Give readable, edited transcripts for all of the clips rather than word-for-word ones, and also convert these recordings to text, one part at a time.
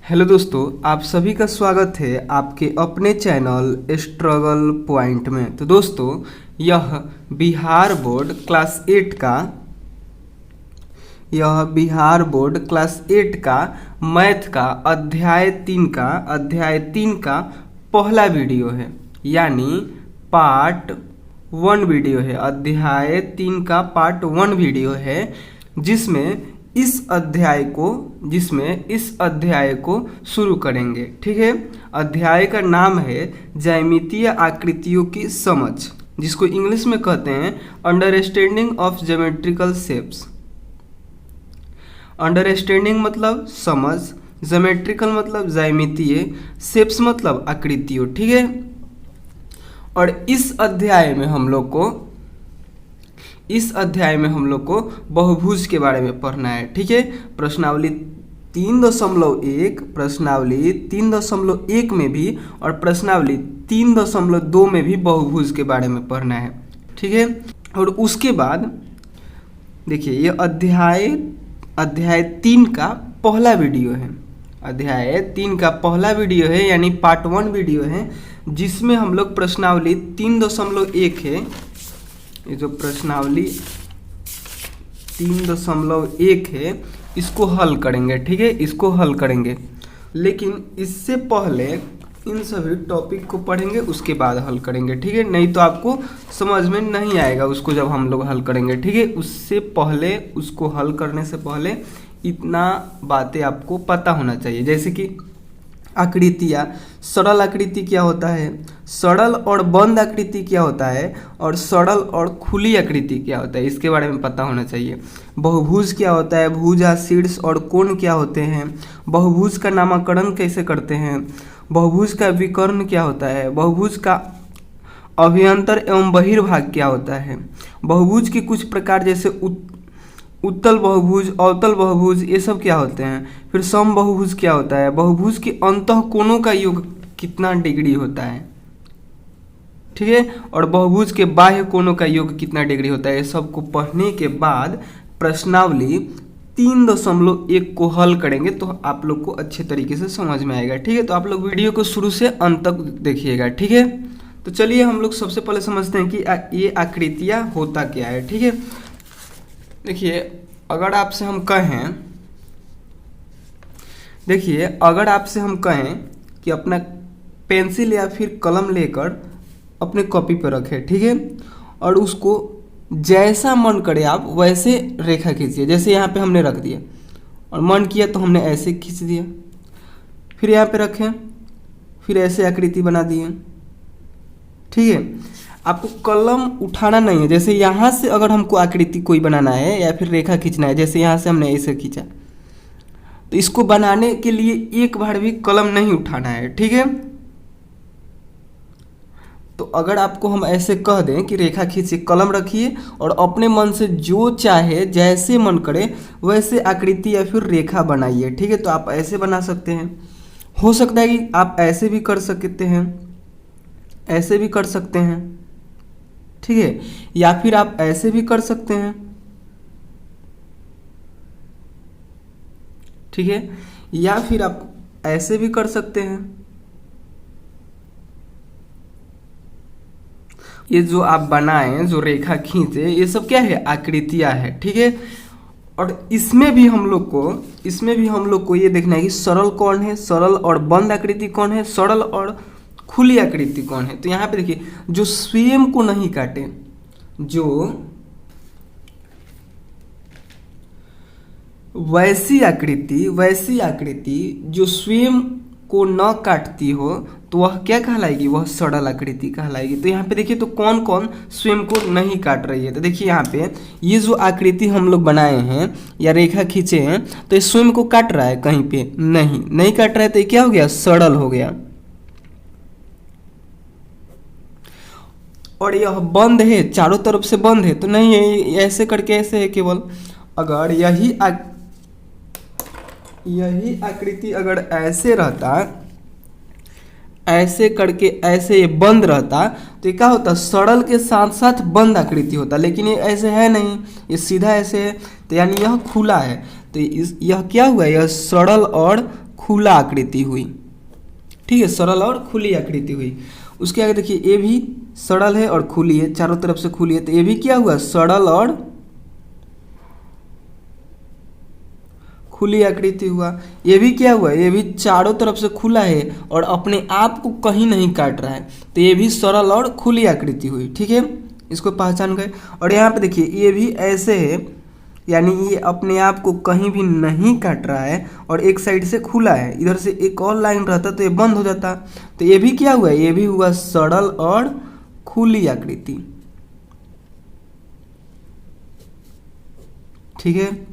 Hello दोस्तों, आप सभी का स्वागत है आपके अपने चैनल स्ट्रगल पॉइंट में। तो दोस्तों, यह बिहार बोर्ड क्लास 8 का मैथ का अध्याय 3 का पहला वीडियो है, यानी पार्ट 1 वीडियो है। अध्याय 3 का पार्ट 1 वीडियो है जिसमें इस अध्याय को शुरू करेंगे। ठीक है, अध्याय का नाम है ज्यामितीय आकृतियों की समझ, जिसको इंग्लिश में कहते हैं understanding of geometrical shapes. Understanding मतलब समझ, ज्योमेट्रिकल मतलब ज्यामितीय, शेप्स मतलब आकृतियों। ठीक है, और इस अध्याय में हम लोग को बहुभुज के बारे में पढ़ना है। ठीक है, प्रश्नावली 3.1 में भी और प्रश्नावली 3.2 में भी बहुभुज के बारे में पढ़ना है। ठीक है, और उसके बाद देखिए, ये अध्याय 3 का पहला वीडियो है। अध्याय 3 का पहला वीडियो है, यानी पार्ट 1 वीडियो है, जिसमें हम लोग प्रश्नावली 3.1 है, ये जो प्रश्नावली 3.1 है इसको हल करेंगे। ठीक है, इसको हल करेंगे, लेकिन इससे पहले इन सभी टॉपिक को पढ़ेंगे, उसके बाद हल करेंगे। ठीक है, नहीं तो आपको समझ में नहीं आएगा उसको जब हम लोग हल करेंगे। ठीक है, उससे पहले, उसको हल करने से पहले इतना बातें आपको पता होना चाहिए, जैसे कि आकृतियाँ, सरल आकृति क्या होता है, सरल और बंद आकृति क्या होता है, और सरल और खुली आकृति क्या होता है, इसके बारे में पता होना चाहिए। बहुभुज क्या होता है, भुजा, शीर्ष और कोण क्या होते हैं, बहुभुज का नामकरण कैसे करते हैं, बहुभुज का विकर्ण क्या होता है, बहुभुज का अभ्यंतर एवं बहिर्भाग क्या होता है, बहुभुज के कुछ प्रकार जैसे उत्तल बहुभुज, अवतल बहुभुज, ये सब क्या होते हैं। फिर सम बहुभुज क्या होता है, बहुभुज के अंतः कोणों का योग कितना डिग्री होता है। ठीक है, और बहुभुज के बाह्य कोणों का योग कितना डिग्री होता है। ये सब को पढ़ने के बाद प्रश्नावली 3.1 को हल करेंगे तो आप लोग को अच्छे तरीके से समझ में आएगा। ठीक है, तो आप लोग वीडियो को शुरू से अंत तक देखिएगा। ठीक है, तो चलिए हम लोग सबसे पहले समझते हैं कि ये आकृतियाँ होता क्या है। ठीक है, देखिए, अगर आपसे हम कहें कि अपना पेंसिल या फिर कलम लेकर अपने कॉपी पर रखें, ठीक है, और उसको जैसा मन करे आप वैसे रेखा खींचिए। जैसे यहाँ पे हमने रख दिया और मन किया तो हमने ऐसे खींच दिया, फिर यहाँ पे रखें, फिर ऐसे आकृति बना दिए। ठीक है, आपको कलम उठाना नहीं है। जैसे यहाँ से अगर हमको आकृति कोई बनाना है या फिर रेखा खींचना है, जैसे यहाँ से हमने ऐसे खींचा, तो इसको बनाने के लिए एक बार भी कलम नहीं उठाना है। ठीक है, तो अगर आपको हम ऐसे कह दें कि रेखा खींचिए, कलम रखिए और अपने मन से जो चाहे, जैसे मन करे वैसे आकृति या फिर रेखा बनाइए। ठीक है, तो आप ऐसे बना सकते हैं। हो सकता है कि आप ऐसे भी कर सकते हैं, ऐसे भी कर सकते हैं। ठीक है, या फिर आप ऐसे भी कर सकते हैं। ठीक है, या फिर आप ऐसे भी कर सकते हैं। ये जो आप बनाएं, जो रेखा खींचे, ये सब क्या है, आकृतियां है। ठीक है, और इसमें भी हम लोग को ये देखना है कि सरल कौन है, सरल और बंद आकृति कौन है, सरल और खुली आकृति कौन है। तो यहाँ पे देखिए, जो स्वयं को नहीं काटे, जो वैसी आकृति जो स्वयं को न काटती हो, तो वह क्या कहलाएगी, वह सरल आकृति कहलाएगी। तो यहाँ पे देखिए, तो कौन कौन स्वयं को नहीं काट रही है। तो देखिए यहाँ पे ये जो आकृति हम लोग बनाए हैं या रेखा खींचे हैं, तो ये स्वयं को काट रहा है, कहीं पे नहीं काट रहा है, तो ये क्या हो गया, सरल हो गया। और यह बंद है, चारों तरफ से बंद है, तो नहीं है, ऐसे करके ऐसे है केवल। अगर यही आकृति अगर ऐसे रहता, ऐसे करके ऐसे ये बंद रहता, तो ये क्या होता, सरल के साथ साथ बंद आकृति होता। लेकिन ये ऐसे है नहीं, ये सीधा ऐसे है, तो यानी यह खुला है। तो यह क्या हुआ, यह सरल और खुला आकृति हुई। ठीक है, सरल और खुली आकृति हुई। उसके आगे देखिए ये भी सरल है और खुली है, चारों तरफ से खुली है, तो ये भी क्या हुआ, सरल और खुली आकृति हुआ। ये भी क्या हुआ, ये भी चारों तरफ से खुला है और अपने आप को कहीं नहीं काट रहा है, तो ये भी सरल और खुली आकृति हुई। ठीक है, इसको पहचान गए। और यहाँ पे देखिए ये भी ऐसे है, यानी ये अपने आप को कहीं भी नहीं काट रहा है और एक साइड से खुला है, इधर से एक और लाइन रहता तो ये बंद हो जाता। तो ये भी क्या हुआ, ये भी हुआ सरल और खुली आकृति। ठीक है,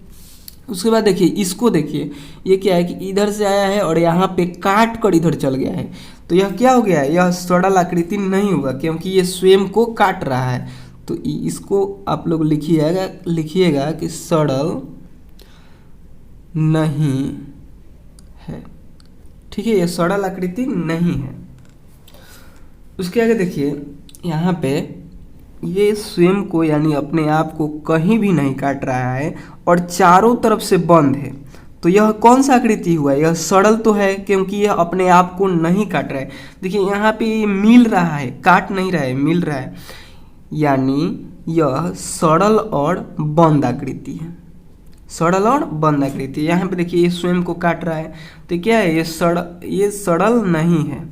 उसके बाद देखिए इसको देखिए, ये क्या है कि इधर से आया है और यहाँ पे काट कर इधर चल गया है, तो यह क्या हो गया है, यह सरल आकृति नहीं होगा क्योंकि ये स्वयं को काट रहा है। तो इसको आप लोग लिखिएगा कि सरल नहीं है। ठीक है, यह सरल आकृति नहीं है। उसके आगे देखिए यहाँ पे ये स्वयं को यानी अपने आप को कहीं भी नहीं काट रहा है और चारों तरफ से बंद है, तो यह कौन सा आकृति हुआ, यह सरल तो है क्योंकि यह अपने आप को नहीं काट रहा है। देखिए यहाँ पे ये मिल रहा है, काट नहीं रहा है, मिल रहा है, यानी यह सरल और बंद आकृति है। सरल और बंद आकृति। यहाँ पे देखिए ये स्वयं को काट रहा है, तो क्या है, ये सरल नहीं है।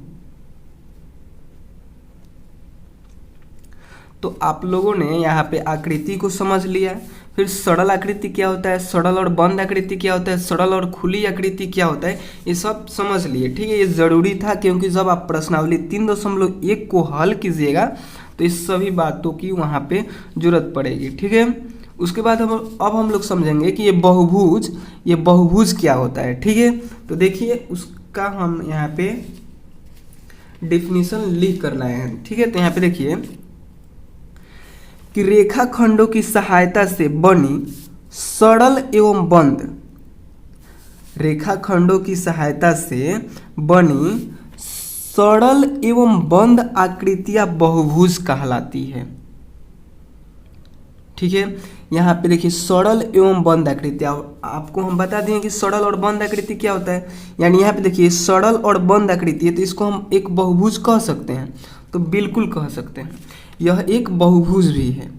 तो आप लोगों ने यहाँ पे आकृति को समझ लिया। फिर सरल आकृति क्या होता है, सरल और बंद आकृति क्या होता है, सरल और खुली आकृति क्या होता है, ये सब समझ लिए। ठीक है, ये ज़रूरी था क्योंकि जब आप प्रश्नावली 3.1 को हल कीजिएगा तो इस सभी बातों की वहाँ पे जरूरत पड़ेगी। ठीक है, उसके बाद अब हम लोग समझेंगे कि ये बहुभुज क्या होता है। ठीक है, तो देखिए उसका हम यहाँ पे डेफिनेशन लिख कर लाए हैं। ठीक है, तो यहाँ पे देखिए कि रेखाखंडों की सहायता से बनी सरल एवं बंद, रेखाखंडों की सहायता से बनी सरल एवं बंद आकृतियां बहुभुज कहलाती है। ठीक है, यहाँ पे देखिए सरल एवं बंद आकृतियां, आपको हम बता दें कि सरल और बंद आकृति क्या होता है। यानी यहाँ पे देखिए सरल और बंद आकृति है, तो इसको हम एक बहुभुज कह सकते हैं, तो बिल्कुल कह सकते हैं, यह एक बहुभुज भी है।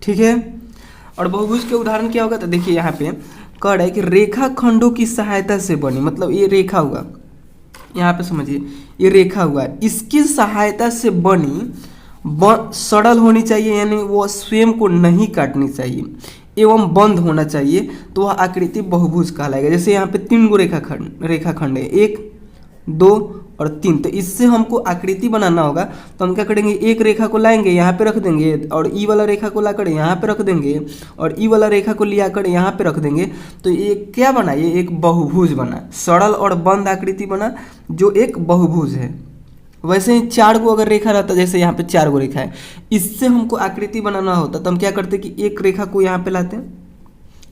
ठीक है, और बहुभुज के उदाहरण क्या होगा, तो देखिए यहाँ पे कह रहा है कि रेखाखंडों की सहायता से बनी, मतलब ये रेखा हुआ, यहाँ पे समझिए ये रेखा हुआ, इसकी सहायता से बनी सरल होनी चाहिए, यानी वो स्वयं को नहीं काटनी चाहिए, एवं बंद होना चाहिए, तो वह आकृति बहुभुज कहलाएगा। जैसे यहाँ पे 3 गो रेखाखंड है, 1, 2 और 3, तो इससे हमको आकृति बनाना होगा। तो हम क्या करेंगे, एक रेखा को लाएंगे यहाँ पे रख देंगे और ई वाला रेखा को लाकर यहाँ पे रख देंगे और ई वाला रेखा को लिया कर यहाँ पे रख देंगे, तो ये क्या बना, ये एक बहुभुज बना, सरल और बंद आकृति बना जो एक बहुभुज है। वैसे ही 4 गो अगर रेखा रहता, जैसे यहाँ पे 4 गो रेखा है, इससे हमको आकृति बनाना होता तो हम क्या करते कि एक रेखा को यहाँ पे लाते,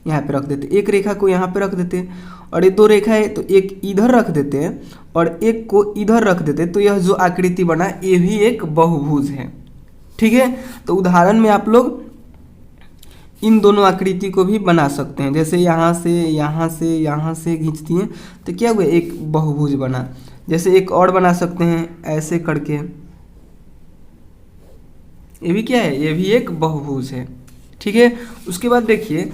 यहाँ पे रख देते, एक रेखा को यहाँ पे रख देते, और ये 2 रेखा है तो एक इधर रख देते हैं और एक को इधर रख देते, तो यह जो आकृति बना ये भी एक बहुभुज है। ठीक है, तो उदाहरण में आप लोग इन दोनों आकृति को भी बना सकते हैं, जैसे यहाँ से यहाँ से यहाँ से खींच दिए तो क्या हुआ, एक बहुभुज बना। जैसे एक और बना सकते हैं ऐसे करके, ये भी क्या है, ये भी एक बहुभुज है। ठीक है, उसके बाद देखिए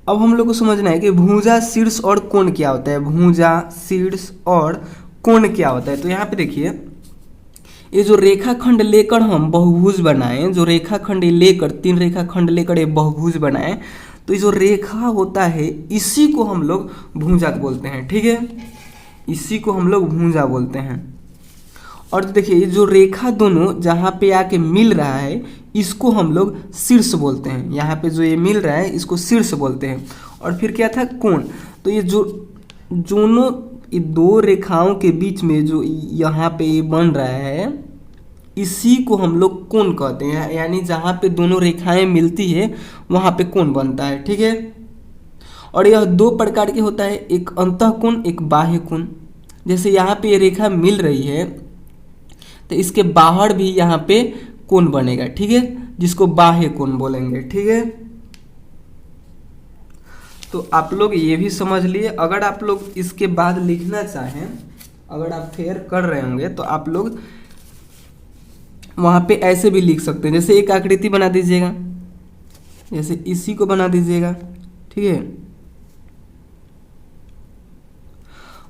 अब हम लोग को समझना है कि भुजा, शीर्ष और कोण क्या होता है। भुजा, शीर्ष और कोण क्या होता है, तो यहाँ पे देखिए ये जो रेखाखंड लेकर हम बहुभुज बनाएं, जो रेखाखंड लेकर 3 रेखाखंड लेकर ये बहुभुज बनाएं, तो ये जो रेखा होता है इसी को हम लोग भुजा बोलते हैं। ठीक है, इसी को हम लोग भुजा बोलते हैं। और देखिए ये जो रेखा दोनों जहाँ पे आके मिल रहा है इसको हम लोग शीर्ष बोलते हैं। यहाँ पे जो ये मिल रहा है इसको शीर्ष बोलते हैं। और फिर क्या था, कोण। तो ये जो दोनों ये 2 रेखाओं के बीच में जो यहाँ पे ये बन रहा है इसी को हम लोग कोण कहते हैं, यानी जहाँ पे दोनों रेखाएं मिलती है वहाँ पे कोण बनता है। ठीक है, और यह 2 प्रकार के होता है, एक अंतःकोण, एक बाह्य कोण। जैसे यहाँ पे ये रेखा मिल रही है तो इसके बाहर भी यहाँ पे कोण बनेगा। ठीक है, जिसको बाह्य कोण बोलेंगे। ठीक है, तो आप लोग ये भी समझ लिए। अगर आप लोग इसके बाद लिखना चाहें, अगर आप फेयर कर रहे होंगे तो आप लोग वहाँ पे ऐसे भी लिख सकते हैं, जैसे एक आकृति बना दीजिएगा, जैसे इसी को बना दीजिएगा, ठीक है,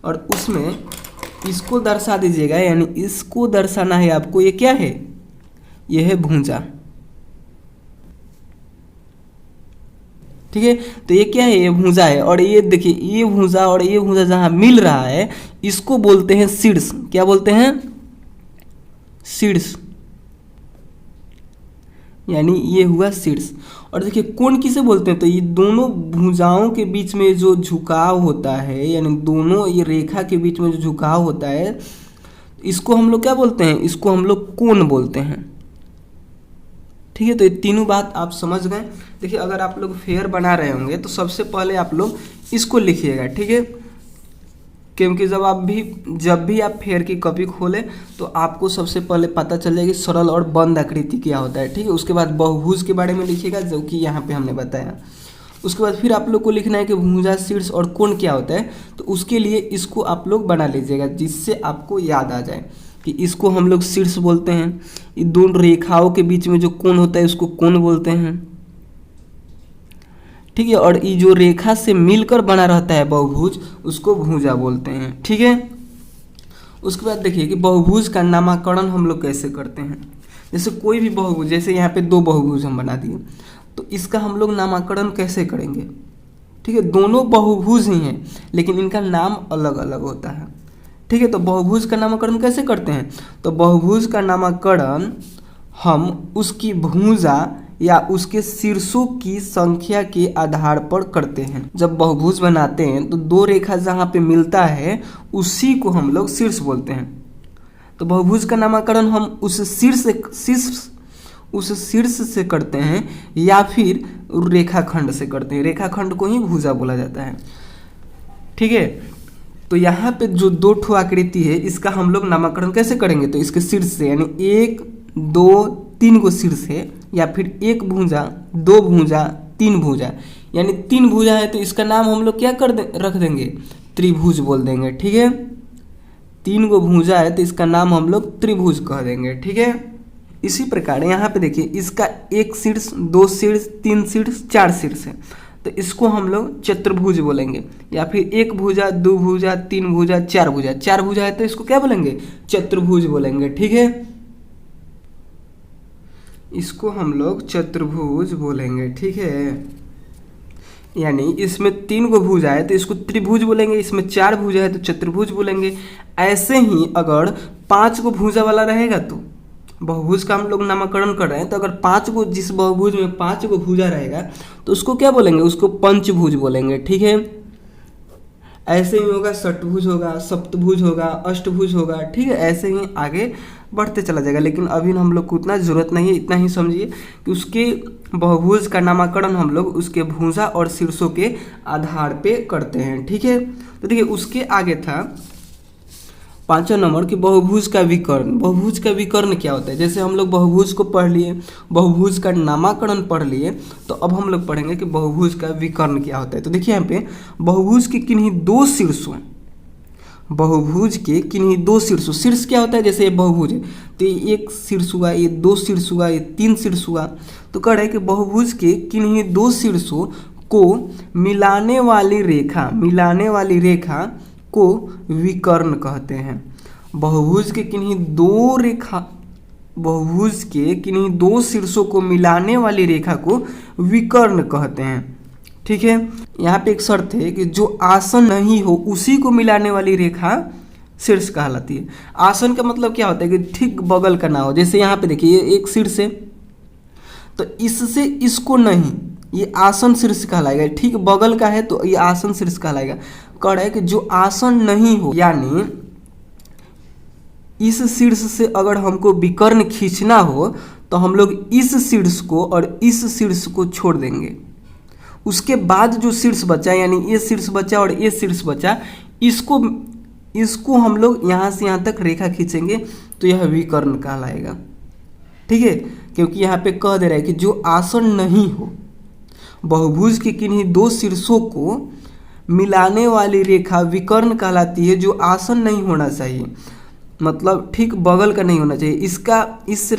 और उसमें इसको दर्शा दीजिएगा, यानी इसको दर्शाना है आपको। ये क्या है? ये है भुजा, ठीक है। तो ये क्या है? ये भुजा है। और ये देखिए, ये भुजा और ये भुजा जहाँ मिल रहा है इसको बोलते हैं शीर्ष। क्या बोलते हैं? शीर्ष, यानी ये हुआ शीर्ष। और देखिए कोण किसे बोलते हैं? तो ये दोनों भुजाओं के बीच में जो झुकाव होता है, यानी दोनों ये रेखा के बीच में जो झुकाव होता है, इसको हम लोग क्या बोलते हैं? इसको हम लोग कोण बोलते हैं, ठीक है। तो ये तीनों बात आप समझ गए। देखिए अगर आप लोग फेयर बना रहे होंगे तो सबसे पहले आप लोग इसको लिखिएगा, ठीक है, क्योंकि जब भी आप फेयर की कॉपी खोलें तो आपको सबसे पहले पता चल जाएगी सरल और बंद आकृति क्या होता है, ठीक है। उसके बाद बहुभुज के बारे में लिखिएगा, जो कि यहाँ पे हमने बताया। उसके बाद फिर आप लोग को लिखना है कि भुजा, शीर्ष और कोण क्या होता है। तो उसके लिए इसको आप लोग बना लीजिएगा, जिससे आपको याद आ जाए कि इसको हम लोग शीर्ष बोलते हैं। ये दोनों रेखाओं के बीच में जो कोण होता है उसको कोण बोलते हैं, ठीक है। और ये जो रेखा से मिलकर बना रहता है बहुभुज, उसको भुजा बोलते हैं, ठीक है। उसके बाद देखिए कि बहुभुज का नामकरण हम लोग कैसे करते हैं। जैसे कोई भी बहुभुज, जैसे यहाँ पे दो बहुभुज हम बना दिए, तो इसका हम लोग नामकरण कैसे करेंगे, ठीक है। दोनों बहुभुज ही हैं लेकिन इनका नाम अलग अलग होता है, ठीक है। तो बहुभुज का नामकरण कैसे करते हैं? तो बहुभुज का नामकरण हम उसकी भुजा या उसके शीर्षों की संख्या के आधार पर करते हैं। जब बहुभुज बनाते हैं तो दो रेखा जहाँ पे मिलता है उसी को हम लोग शीर्ष बोलते हैं। तो बहुभुज का नामकरण हम उस शीर्ष से करते हैं या फिर रेखाखंड से करते हैं। रेखाखंड को ही भुजा बोला जाता है, ठीक है। तो यहाँ पे जो दो ठो आकृति है इसका हम लोग नामकरण कैसे करेंगे? तो इसके शीर्ष से, यानी 1 2 3 को शीर्ष है, या फिर एक भुजा, दो भुजा, तीन भुजा, यानी 3 भुजा है तो इसका नाम हम लोग क्या रख देंगे? त्रिभुज बोल देंगे, ठीक है। 3 गो भुजा है तो इसका नाम हम लोग त्रिभुज कह देंगे, ठीक है। इसी प्रकार यहाँ पे देखिए इसका 1 शीर्ष, 2 शीर्ष, 3 शीर्ष, 4 शीर्ष है, तो इसको हम लोग चतुर्भुज बोलेंगे। या फिर 1 भुजा, 2 भुजा, 3 भुजा, 4 भुजा, 4 भुजा है तो इसको क्या बोलेंगे? चतुर्भुज बोलेंगे, ठीक है। इसको हम लोग चतुर्भुज बोलेंगे, ठीक है। यानी इसमें 3 गो भुजा है तो इसको त्रिभुज बोलेंगे, इसमें 4 भुजा है तो चतुर्भुज बोलेंगे। ऐसे ही अगर 5 गो भुजा वाला रहेगा तो बहुभुज का हम लोग नामकरण कर रहे हैं, तो अगर 5 गो, जिस बहुभुज में 5 गो भुजा रहेगा तो उसको क्या बोलेंगे? उसको पंचभुज बोलेंगे, ठीक है। ऐसे ही होगा, षटभुज होगा, सप्तभुज होगा, अष्टभुज होगा, ठीक है। ऐसे ही आगे बढ़ते चला जाएगा, लेकिन अभी हम लोग को उतना ज़रूरत नहीं है। इतना ही समझिए कि उसके बहुभुज का नामकरण हम लोग उसके भुजा और शीर्षों के आधार पे करते हैं, ठीक है। तो देखिए उसके आगे था 5वां नंबर कि बहुभुज का विकर्ण। बहुभुज का विकर्ण क्या होता है? जैसे हम लोग बहुभुज को पढ़ लिए, बहुभुज का नामकरण पढ़ लिए, तो अब हम लोग पढ़ेंगे कि बहुभुज का विकर्ण क्या होता है। तो देखिए यहाँ पे बहुभुज के किन्हीं 2 शीर्षों, बहुभुज के किन्हीं 2 शीर्षों, शीर्ष क्या होता है? जैसे ये बहुभुज है तो ये 1 शीर्ष हुआ, ये 2 शीर्ष हुआ, ये 3 शीर्ष हुआ। तो कह रहे हैं कि बहुभुज के किन्हीं 2 शीर्षों को मिलाने वाली रेखा को विकर्ण कहते हैं। बहुभुज के किन्हीं 2 शीर्षों को मिलाने वाली रेखा को विकर्ण कहते हैं, ठीक है। यहाँ पे एक शर्त है कि जो आसन नहीं हो उसी को मिलाने वाली रेखा शीर्ष कहलाती है। आसन का मतलब क्या होता है? कि ठीक बगल का ना हो। जैसे यहाँ पे देखिए ये 1 शीर्ष है तो इससे इसको नहीं, ये आसन शीर्ष कहलाएगा। ठीक बगल का है तो ये आसन शीर्ष कहलाएगा। कह रहा है कि जो आसन नहीं हो, यानी इस शीर्ष से अगर हमको विकर्ण खींचना हो तो हम लोग इस शीर्ष को और इस शीर्ष को छोड़ देंगे। उसके बाद जो शीर्ष बचा, यानी ये शीर्ष बचा और ये शीर्ष बचा, इसको हम लोग यहाँ से यहाँ तक रेखा खींचेंगे तो यह विकर्ण कहलाएगा, ठीक है। क्योंकि यहाँ पे कह दे रहा है कि जो आसन नहीं हो, बहुभुज के किन्हीं दो शीर्षों को मिलाने वाली रेखा विकर्ण कहलाती है, जो आसन नहीं होना चाहिए, मतलब ठीक बगल का नहीं होना चाहिए। इसका इस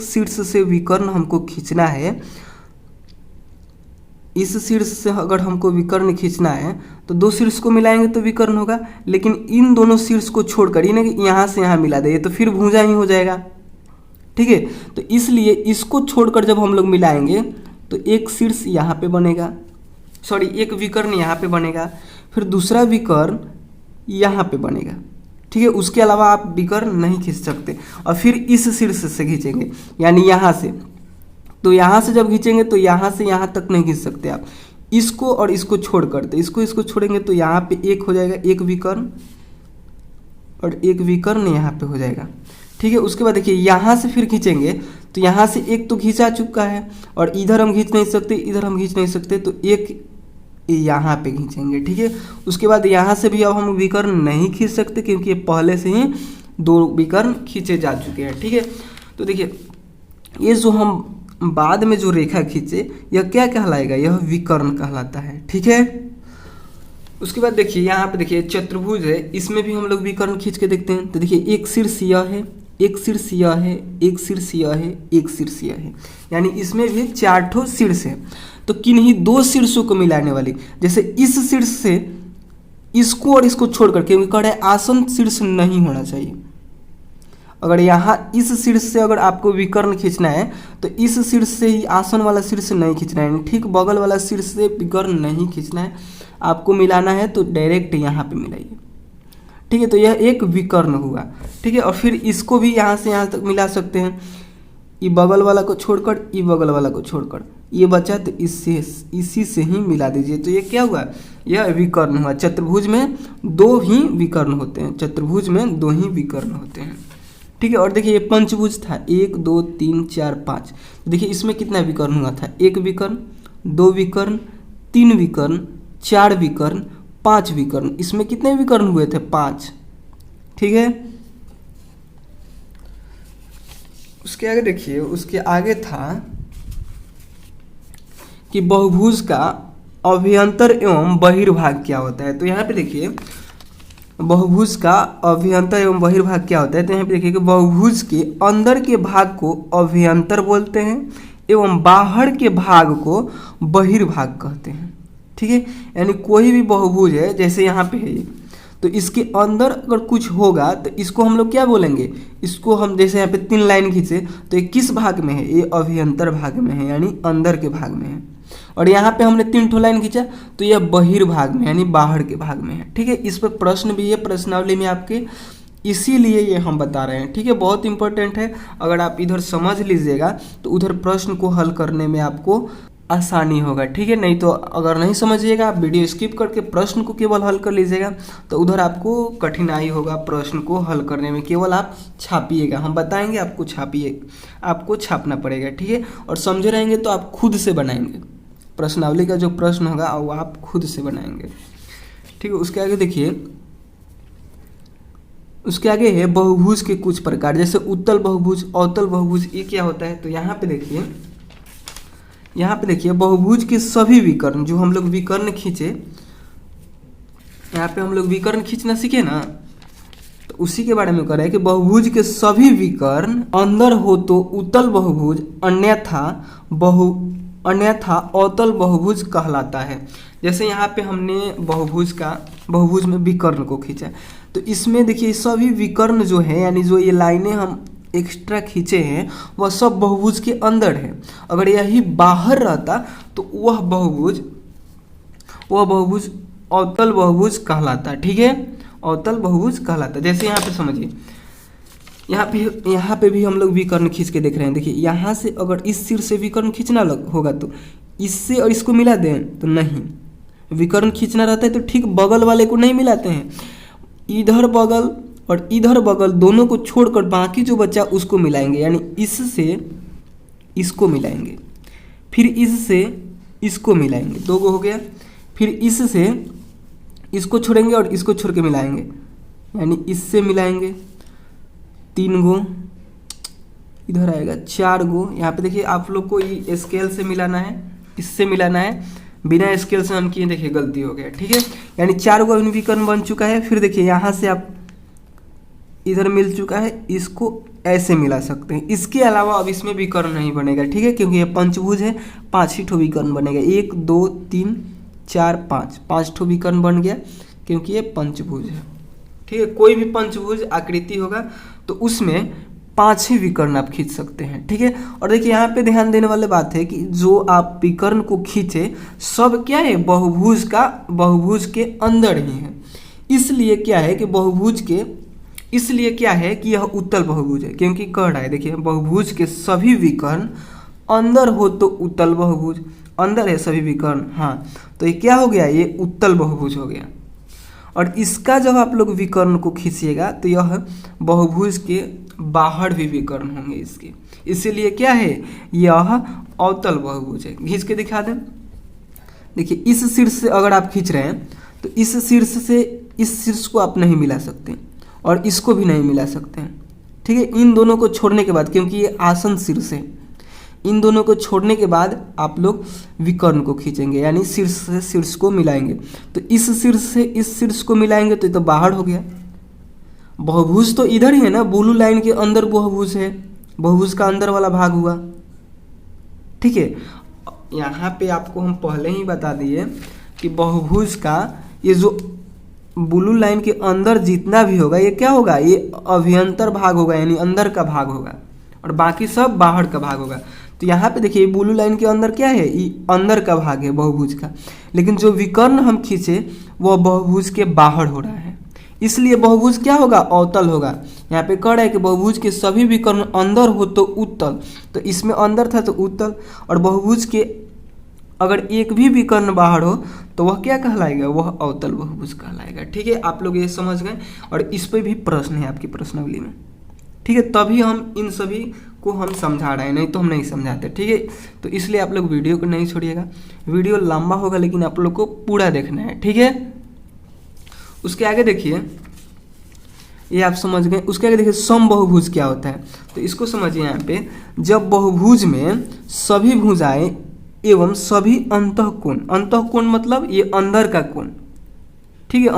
शीर्ष से विकर्ण हमको खींचना है, इस शीर्ष से अगर हमको विकर्ण खींचना है तो दो शीर्ष को मिलाएंगे तो विकर्ण होगा, लेकिन इन दोनों शीर्ष को छोड़कर इन्हें यहाँ से यहाँ मिला देंगे तो फिर भुजा ही हो जाएगा, ठीक है। तो इसलिए इसको छोड़कर जब हम लोग मिलाएंगे तो एक शीर्ष यहाँ पे बनेगा, सॉरी एक विकर्ण यहाँ पे बनेगा, फिर दूसरा विकर्ण यहाँ पे बनेगा, ठीक है। उसके अलावा आप विकर्ण नहीं खींच सकते। और फिर इस शीर्ष से खींचेंगे यानी यहाँ से, तो यहाँ से जब खींचेंगे तो यहाँ से यहाँ तक नहीं खींच सकते आप, इसको और इसको छोड़कर, तो इसको छोड़ेंगे तो यहाँ पे एक हो जाएगा, एक विकर्ण और एक विकर्ण यहाँ पे हो जाएगा, ठीक है। उसके बाद देखिए यहाँ से फिर खींचेंगे तो यहाँ से एक तो खींचा चुका है और इधर हम खींच नहीं सकते, इधर हम खींच नहीं सकते, तो एक यहाँ पे खींचेंगे, ठीक है। उसके बाद यहाँ से भी अब हम विकर्ण नहीं खींच सकते क्योंकि ये पहले से ही दो विकर्ण खींचे जा चुके हैं, ठीक है। तो देखिए ये जो हम बाद में जो रेखा खींचे यह क्या कहलाएगा, यह विकर्ण कहलाता है, ठीक है। उसके बाद देखिए यहाँ पे देखिए चतुर्भुज है, इसमें भी हम लोग विकर्ण खींच के देखते हैं। तो देखिए एक शीर्ष यह है, एक शीर्ष यह है, एक शीर्ष यह है, एक शीर्ष यह है, यानी इसमें भी 4 ठो शीर्ष है। तो किन्हीं दो शीर्षों को मिलाने वाली, जैसे इस शीर्ष से इसको और इसको छोड़कर, क्योंकि कह रहे आसन शीर्ष नहीं होना चाहिए, अगर यहाँ इस शीर्ष से अगर आपको विकर्ण खींचना है तो इस शीर्ष से ही आसन वाला शीर्ष नहीं खींचना है, ठीक बगल वाला शीर्ष से विकर्ण नहीं खींचना है, आपको मिलाना है तो डायरेक्ट यहाँ पे मिलाइए, ठीक है। तो यह एक विकर्ण हुआ, ठीक है। और फिर इसको भी यहाँ से यहाँ तक मिला सकते हैं, ये बगल वाला को छोड़कर, ये बगल वाला को छोड़कर, ये बचा तो इसी से ही मिला दीजिए, तो ये क्या हुआ, यह विकर्ण हुआ। चतुर्भुज में दो ही विकर्ण होते हैं, चतुर्भुज में दो ही विकर्ण होते हैं, ठीक है। और देखिए ये पंचभुज था, 1 2 3 4 5, देखिए इसमें कितना विकर्ण हुआ था, 1 विकर्ण, 2 विकर्ण, 3 विकर्ण, 4 विकर्ण, 5 विकर्ण, इसमें कितने विकर्ण हुए थे, 5, ठीक है। उसके आगे देखिए, उसके आगे था कि बहुभुज का अभ्यंतर एवं बहिर्भाग क्या होता है। तो यहाँ पे देखिए बहुभुज का अभ्यंतर एवं बहिर्भाग क्या होता है। तो यहाँ पे देखिए कि बहुभुज के अंदर के भाग को अभ्यंतर बोलते हैं एवं बाहर के भाग को बहिर्भाग कहते हैं, ठीक है। यानी कोई भी बहुभुज है, जैसे यहाँ पे है ये, तो इसके अंदर अगर कुछ होगा तो इसको हम लोग क्या बोलेंगे, इसको हम जैसे यहाँ पे 3 लाइन खींचे तो ये किस भाग में है, ये अभ्यंतर भाग में है, यानी अंदर के भाग में है। और यहाँ पे हमने 3 ठो लाइन खींचा तो यह बहिर्भाग में यानी बाहर के भाग में है, ठीक है। इस पर प्रश्न भी है प्रश्नावली में आपके, इसीलिए ये हम बता रहे हैं, ठीक है। बहुत इंपॉर्टेंट है, अगर आप इधर समझ लीजिएगा तो उधर प्रश्न को हल करने में आपको आसानी होगा, ठीक है। नहीं तो अगर नहीं समझिएगा, आप वीडियो स्किप करके प्रश्न को केवल हल कर लीजिएगा तो उधर आपको कठिनाई होगा प्रश्न को हल करने में। केवल आप छापिएगा, हम बताएंगे आपको छापिए, आपको छापना पड़ेगा, ठीक है। और समझे रहेंगे तो आप खुद से बनाएंगे, प्रश्नावली का जो प्रश्न होगा वो आप खुद से बनाएंगे, ठीक है। उसके आगे देखिए, उसके आगे है बहुभुज के कुछ प्रकार, जैसे उत्तल बहुभुज, अवतल बहुभुज, ये क्या होता है। तो यहाँ पे देखिए बहुभुज के सभी विकर्ण, जो हम लोग विकर्ण खींचे, यहाँ पे हम लोग विकर्ण खींचना सीखे ना, तो उसी के बारे में कह रहे हैं कि बहुभुज के सभी विकर्ण अंदर हो तो उत्तल बहुभुज, अन्यथा अवतल बहुभुज कहलाता है। जैसे यहाँ पे हमने बहुभुज में विकर्ण को खींचा, तो इसमें देखिए सभी विकर्ण जो है, यानी जो ये लाइनें हम एक्स्ट्रा खींचे हैं वह सब बहुभुज के अंदर है। अगर यही बाहर रहता तो वह बहुभुज अवतल बहुभुज कहलाता, ठीक है, अवतल बहुभुज कहलाता। जैसे यहाँ पे समझिए, यहाँ पे भी हम लोग विकर्ण खींच के देख रहे हैं। देखिए यहाँ से अगर इस सिर से विकर्ण खींचना होगा तो इससे और इसको मिला दें तो नहीं, विकर्ण खींचना रहता है तो ठीक बगल वाले को नहीं मिलाते हैं, इधर बगल और इधर बगल दोनों को छोड़कर बाकी जो बचा उसको मिलाएंगे, यानी इससे इसको मिलाएंगे, फिर इससे इसको मिलाएंगे, 2 गो हो गया, फिर इससे इसको छोड़ेंगे और इसको छोड़ के मिलाएंगे, यानी इससे मिलाएंगे 3 गो, इधर आएगा 4 गो। यहाँ पे देखिए आप लोग को ये स्केल से मिलाना है, इससे मिलाना है, बिना स्केल से हम किए, देखिए गलती हो गया, ठीक है। यानी 4 गो अभिन्न विकर्ण बन चुका है। फिर देखिए यहाँ से आप इधर मिल चुका है, इसको ऐसे मिला सकते हैं। इसके अलावा अब इसमें विकर्ण नहीं बनेगा, ठीक है, क्योंकि ये पंचभुज है, 5 ही ठो विकर्ण बनेगा। 1 2 3 4 5 ठो विकर्ण बन गया, क्योंकि ये पंचभुज है, ठीक है। कोई भी पंचभुज आकृति होगा तो उसमें 5 ही विकर्ण आप खींच सकते हैं, ठीक है। और देखिए यहाँ पे ध्यान देने वाली बात है कि जो आप विकर्ण को खींचे सब क्या है, बहुभुज के अंदर ही है। इसलिए क्या है कि यह उत्तल बहुभुज है, क्योंकि कह रहा है, देखिए बहुभुज के सभी विकर्ण अंदर हो तो उत्तल बहुभुज, अंदर है सभी विकर्ण, हाँ, तो ये क्या हो गया, ये उत्तल बहुभुज हो गया। और इसका जब आप लोग विकर्ण को खींचिएगा तो यह बहुभुज के बाहर भी विकर्ण होंगे इसके, इसीलिए क्या है, यह अवतल बहुभुज है। खींच के दिखा दें, देखिए इस शीर्ष से अगर आप खींच रहे हैं तो इस शीर्ष से इस शीर्ष को आप नहीं मिला सकते और इसको भी नहीं मिला सकते हैं, ठीक है। इन दोनों को छोड़ने के बाद, क्योंकि ये आसन शीर्ष है, इन दोनों को छोड़ने के बाद आप लोग विकर्ण को खींचेंगे, यानी शीर्ष से शीर्ष को मिलाएंगे। तो इस शीर्ष से इस शीर्ष को मिलाएंगे तो ये तो बाहर हो गया। बहुभुज तो इधर ही है ना, ब्लू लाइन के अंदर बहुभुज है, बहुभुज का अंदर वाला भाग हुआ, ठीक है। यहाँ पे आपको हम पहले ही बता दिए कि बहुभुज का ये जो ब्लू लाइन के अंदर जितना भी होगा ये क्या होगा, ये अभ्यंतर भाग होगा, यानी अंदर का भाग होगा, और बाकी सब बाहर का भाग होगा। तो यहाँ पे देखिए ब्लू लाइन के अंदर क्या है, ये अंदर का भाग है बहुभुज का, लेकिन जो विकर्ण हम खींचे वह बहुभुज के बाहर हो रहा है, इसलिए बहुभुज क्या होगा, अवतल होगा। यहाँ पे कह रहा है कि बहुभुज के सभी विकर्ण अंदर हो तो उत्तल, तो इसमें अंदर था तो उत्तल, और बहुभुज के अगर एक भी विकर्ण बाहर हो तो वह क्या कहलाएगा, वह अवतल बहुभुज कहलाएगा, ठीक है। आप लोग ये समझ गए, और इस पर भी प्रश्न है आपकी प्रश्नावली में, ठीक है। तभी हम इन सभी को हम समझा रहे हैं, नहीं तो हम नहीं समझाते, ठीक है। तो इसलिए आप लोग वीडियो को नहीं छोड़िएगा, वीडियो लंबा होगा लेकिन आप लोग को पूरा देखना है, ठीक है। उसके आगे देखिए, ये आप समझ गए। उसके आगे देखिए समबहुभुज क्या होता है, तो इसको समझिए। यहाँ पे जब बहुभुज में सभी भुजाएं एवं सभी अंतःकोण, अंतःकोण मतलब ये अंदर का कोण, ठीक है।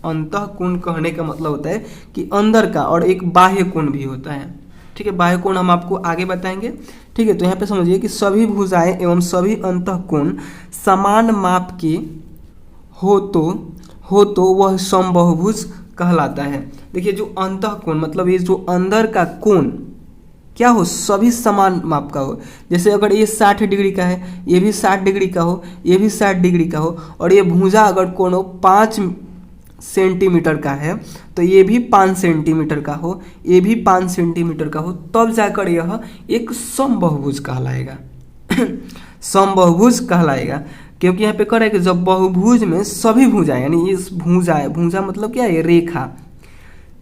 अंतःकोण कहने का मतलब होता है कि अंदर का, और एक बाह्य कोण भी होता है, ठीक है। बाह्य कोण हम आपको आगे बताएंगे, ठीक है। तो यहाँ पे समझिए कि सभी भुजाएं एवं सभी अंतःकोण समान माप के हो तो वह समबहुभुज कहलाता है। देखिए जो अंतःकोण मतलब ये जो अंदर का कोण क्या हो, सभी समान माप का हो। जैसे अगर ये 60 डिग्री का है, ये भी 60 डिग्री का हो, ये भी 60 डिग्री का हो, और ये भुजा अगर कोण 5 सेंटीमीटर का है तो ये भी 5 सेंटीमीटर का हो, ये भी 5 सेंटीमीटर का हो, तब जाकर यह एक समबहुभुज कहलाएगा। समबहुभुज कहलाएगा, क्योंकि यहाँ पे कह रहा है कि जब बहुभुज में सभी भुजाएं, यानी इस भुजा मतलब क्या है, रेखा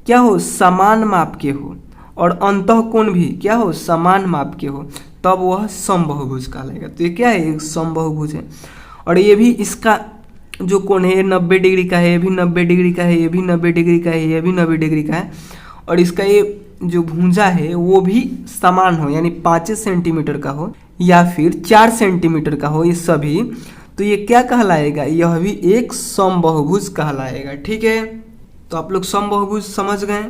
क्या हो, समान माप के हो, और अंतःकोण भी क्या हो, समान माप के हो, तब वह समबहुभुज कहलाएगा। तो ये क्या है, एक समबहुभुज है। और ये भी इसका जो कोण है 90 डिग्री का है, ये भी 90 डिग्री का है, ये भी 90 डिग्री का है, ये भी 90 डिग्री का है, और इसका ये जो भुजा है वो भी समान हो, यानी 5 सेंटीमीटर का हो या फिर 4 सेंटीमीटर का हो, ये सभी, तो ये क्या कहलाएगा, यह भी एक समबहुभुज कहलाएगा, ठीक है। तो आप लोग समबहुभुज समझ गए।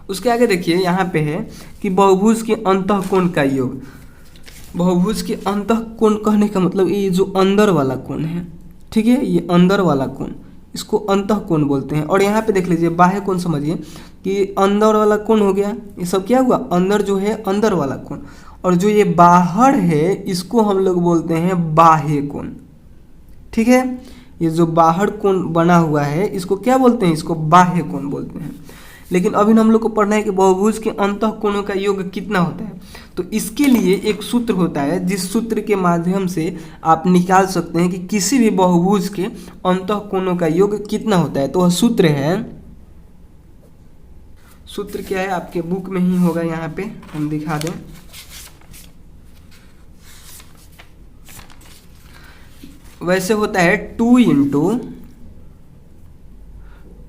उसके आगे देखिए यहाँ पे है कि बहुभुज के अंतःकोण का योग। बहुभुज के अंतःकोण कहने का मतलब ये जो अंदर वाला कोण है, ठीक है, ये अंदर वाला कोण, इसको अंतःकोण बोलते हैं। और यहाँ पे देख लीजिए बाह्य कोण, समझिए कि अंदर वाला कोण हो गया, ये सब क्या हुआ, अंदर जो है अंदर वाला कोण, और जो ये बाहर है इसको हम लोग बोलते हैं बाह्य कोण, ठीक है। ये जो बाहर कोण बना हुआ है इसको क्या बोलते हैं, इसको बाह्य कोण बोलते हैं। लेकिन अभी हम लोग को पढ़ना है कि बहुभुज के अंतःकोणों का योग कितना होता है। तो इसके लिए एक सूत्र होता है, जिस सूत्र के माध्यम से आप निकाल सकते हैं कि किसी भी बहुभुज के अंतःकोणों का योग कितना होता है। तो वह सूत्र है, सूत्र क्या है, आपके बुक में ही होगा, यहाँ पे हम दिखा दें। वैसे होता है 2 इंटू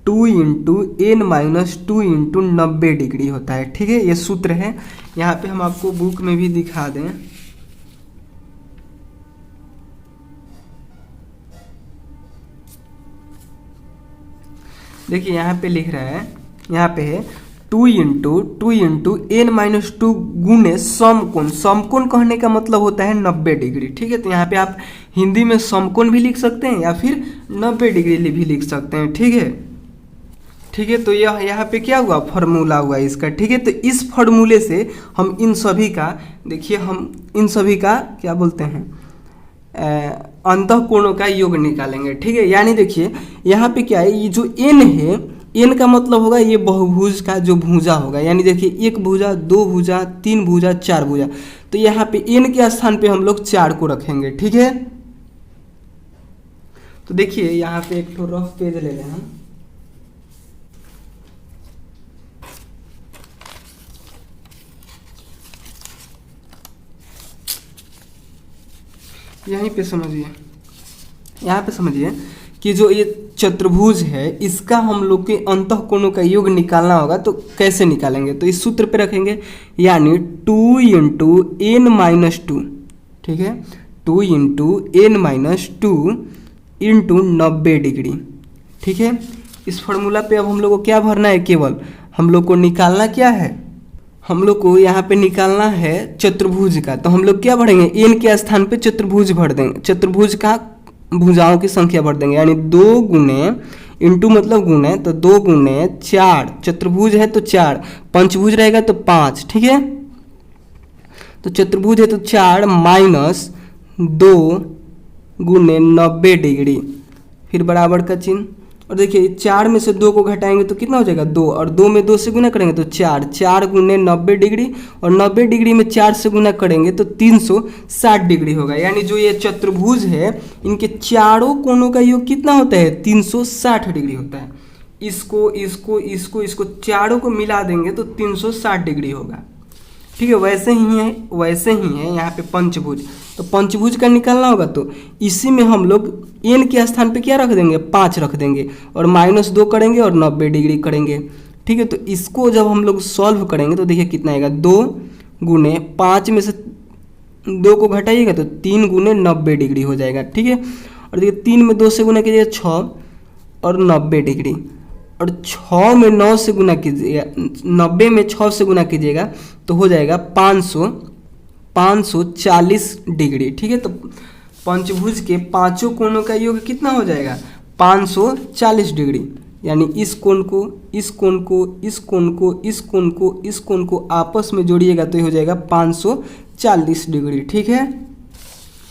n-2 इंटू 90 डिग्री होता है, ठीक है। ये सूत्र है, यहाँ पे हम आपको बुक में भी दिखा दें। देखिए यहाँ पे लिख रहा है, यहाँ पे है 2 इंटू एन माइनस टू गुने समकोण। समकोण कहने का मतलब होता है 90 डिग्री। ठीक है, तो यहाँ पे आप हिंदी में समकोण भी लिख सकते हैं या फिर 90 डिग्री भी लिख सकते हैं। ठीक है, ठीक है। तो यह यहाँ पे क्या हुआ, फॉर्मूला हुआ इसका। ठीक है, तो इस फॉर्मूले से हम इन सभी का, देखिए हम इन सभी का क्या बोलते हैं, अंतःकोणों का योग निकालेंगे। ठीक है, यानी देखिए यहाँ पे क्या है, ये जो एन है, एन का मतलब होगा ये बहुभुज का जो भुजा होगा। यानी देखिए 1 भुजा, 2 भुजा, 3 भुजा, 4 भुजा। तो यहाँ पे एन के स्थान पे हम लोग 4 को रखेंगे। ठीक है, तो देखिए यहाँ पे एक रफ पेज ले लें हम। यहीं पे समझिए, यहाँ पे समझिए कि जो ये चतुर्भुज है इसका हम लोग के अंतःकोणों का योग निकालना होगा। तो कैसे निकालेंगे, तो इस सूत्र पे रखेंगे, यानी 2 इंटू एन माइनस टू। ठीक है, 2 into N minus two into 90 degree. ठीक है, इस फॉर्मूला पे अब हम लोग को क्या भरना है, केवल हम लोग को निकालना क्या है, हम लोग को यहाँ पे निकालना है चतुर्भुज का। तो हम लोग क्या भरेंगे, एन के स्थान पे चतुर्भुज भर देंगे, चतुर्भुज का भुजाओं की संख्या भर देंगे। यानी 2 गुने, इंटू मतलब गुने, तो 2 गुने 4, चतुर्भुज है तो 4, पंचभुज रहेगा तो 5। ठीक है, तो चतुर्भुज है तो 4 माइनस 2 गुने 90 डिग्री, फिर बराबर का चिन्ह। और देखिए 4 में से 2 को घटाएंगे तो कितना हो जाएगा, 2, और 2 में 2 से गुना करेंगे तो 4, 4 गुने 90 डिग्री, और 90 डिग्री में 4 से गुना करेंगे तो 360 डिग्री होगा। यानी जो ये चतुर्भुज है इनके चारों कोणों का योग कितना होता है, 360 डिग्री होता है। इसको इसको इसको इसको चारों को मिला देंगे तो 360 डिग्री होगा। ठीक है, वैसे ही है यहाँ पे पंचभुज। तो पंचभुज का निकालना होगा तो इसी में हम लोग एन के स्थान पे क्या रख देंगे, 5 रख देंगे, और -2 करेंगे और 90 डिग्री करेंगे। ठीक है, तो इसको जब हम लोग सॉल्व करेंगे तो देखिए कितना आएगा, 2 गुने 5 में से 2 को घटाइएगा तो 3 गुने 90 डिग्री हो जाएगा। ठीक है, और देखिए 3 में 2 से गुना कीजिएगा 6 और 90 डिग्री, और 6 में 9 से गुना कीजिएगा, 90 में 6 से गुना कीजिएगा तो हो जाएगा 540 डिग्री। ठीक है, तो पंचभुज के पांचों कोणों का योग कितना हो जाएगा, 540 डिग्री। यानी इस कोण को, इस कोण को, इस कोण को, इस कोण को, इस कोण को आपस में जोड़िएगा तो ये हो जाएगा 540 डिग्री। ठीक है,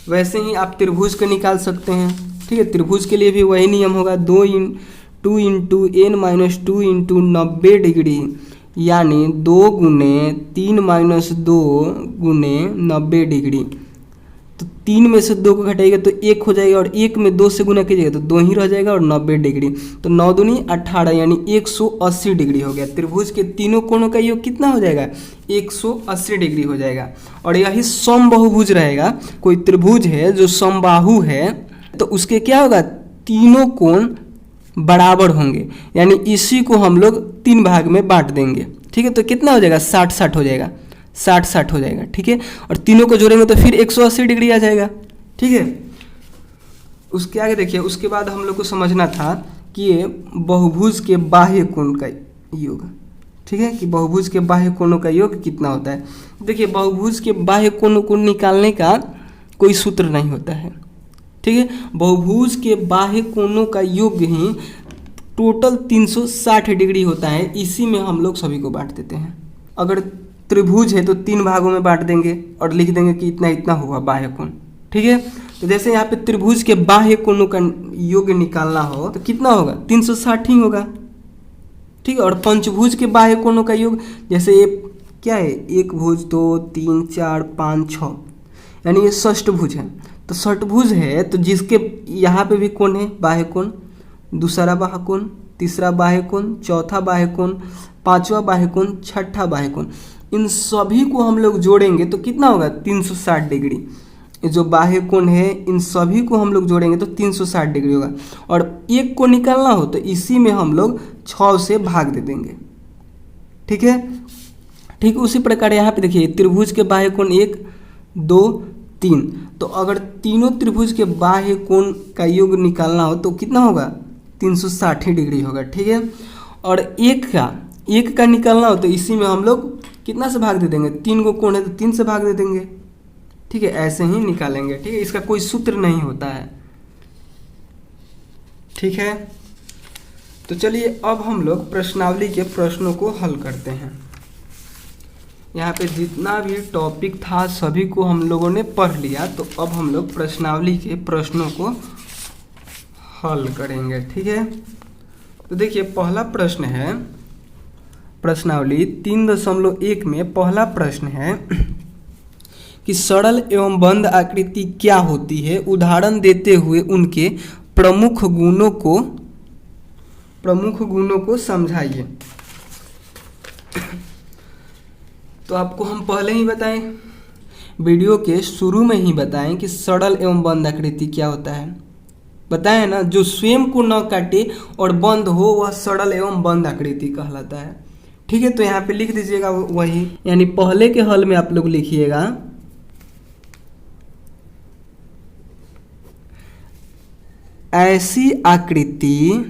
वैसे ही आप त्रिभुज का निकाल सकते हैं। ठीक है, त्रिभुज के लिए भी वही नियम होगा, 2 into N minus two into 90 degree, यानी 2 गुने 3 माइनस 2 गुने 90 डिग्री। तो 3 में से 2 को घटाइएगा तो 1 हो जाएगा, और 1 में 2 से गुना कीजिएगा तो 2 ही रह जाएगा, और 90 डिग्री, तो 9 दूनी 18, यानी 180 डिग्री हो गया। त्रिभुज के तीनों कोणों का योग कितना हो जाएगा, 180 डिग्री हो जाएगा। और यही समबाहुभुज रहेगा। कोई त्रिभुज है जो समबाहु है तो उसके क्या होगा, तीनों कोण बराबर होंगे, यानी इसी को हम लोग 3 भाग में बांट देंगे। ठीक है, तो कितना हो जाएगा, 60-60 हो जाएगा, 60-60 हो जाएगा। ठीक है, और तीनों को जोड़ेंगे तो फिर 180 डिग्री आ जाएगा। ठीक है, उसके आगे देखिए, उसके बाद हम लोग को समझना था कि ये बहुभुज के बाह्य कोण का योग। ठीक है, कि बहुभुज के बाह्य कोणों का योग कितना होता है। देखिए बहुभुज के बाह्य कोणों को निकालने का कोई सूत्र नहीं होता है। ठीक है, बहुभुज के बाह्य कोणों का योग ही टोटल 360 डिग्री होता है। इसी में हम लोग सभी को बांट देते हैं। अगर त्रिभुज है तो 3 भागों में बांट देंगे और लिख देंगे कि इतना इतना हुआ बाह्य कोण। ठीक है, तो जैसे यहाँ पे त्रिभुज के बाह्य कोणों का योग निकालना हो तो कितना होगा, 360 ही होगा। ठीक है, और पंचभुज के बाह्य कोणों का योग, जैसे ये क्या है, 1 भुज 2 3 4 5 6, यानी ये षष्ठभुज है। तो षष्ठभुज है तो जिसके यहाँ पे भी कोण है, बाह्य कोण, दूसरा बाह्य कोण, तीसरा बाह्य कोण, चौथा बाह्य कोण, पांचवा बाह्य कोण, छठा बाह्य कोण, इन सभी को हम लोग जोड़ेंगे तो कितना होगा, 360 डिग्री। जो बाह्य कोण है इन सभी को हम लोग जोड़ेंगे तो 360 डिग्री होगा। और एक को निकालना हो तो इसी में हम लोग 6 से भाग दे देंगे। ठीक है, ठीक उसी प्रकार यहाँ पे देखिए त्रिभुज के बाह्य कोण 1 2 3, तो अगर तीनों त्रिभुज के बाह्य कोण का योग निकालना हो तो कितना होगा, 360 डिग्री होगा, ठीक है। और एक का निकालना हो तो इसी में हम लोग कितना से भाग दे देंगे, 3 को कोण है तो 3 से भाग दे देंगे, ठीक है। ऐसे ही निकालेंगे, ठीक है। इसका कोई सूत्र नहीं होता है, ठीक है। तो चलिए अब हम लोग प्रश्नावली के प्रश्नों को हल करते हैं। यहाँ पे जितना भी टॉपिक था सभी को हम लोगों ने पढ़ लिया, तो अब हम लोग प्रश्नावली के प्रश्नों को हल करेंगे, ठीक है। तो देखिए पहला प्रश्न है, प्रश्नावली 3.1 में पहला प्रश्न है कि सरल एवं बंद आकृति क्या होती है, उदाहरण देते हुए उनके प्रमुख गुणों को समझाइए। तो आपको हम पहले ही बताएं, वीडियो के शुरू में ही बताएं कि सरल एवं बंद आकृति क्या होता है, बताएं ना। जो स्वयं को न काटे और बंद हो वह सरल एवं बंद आकृति कहलाता है, ठीक है। तो यहाँ पे लिख दीजिएगा वही, यानी पहले के हल में आप लोग लिखिएगा ऐसी आकृति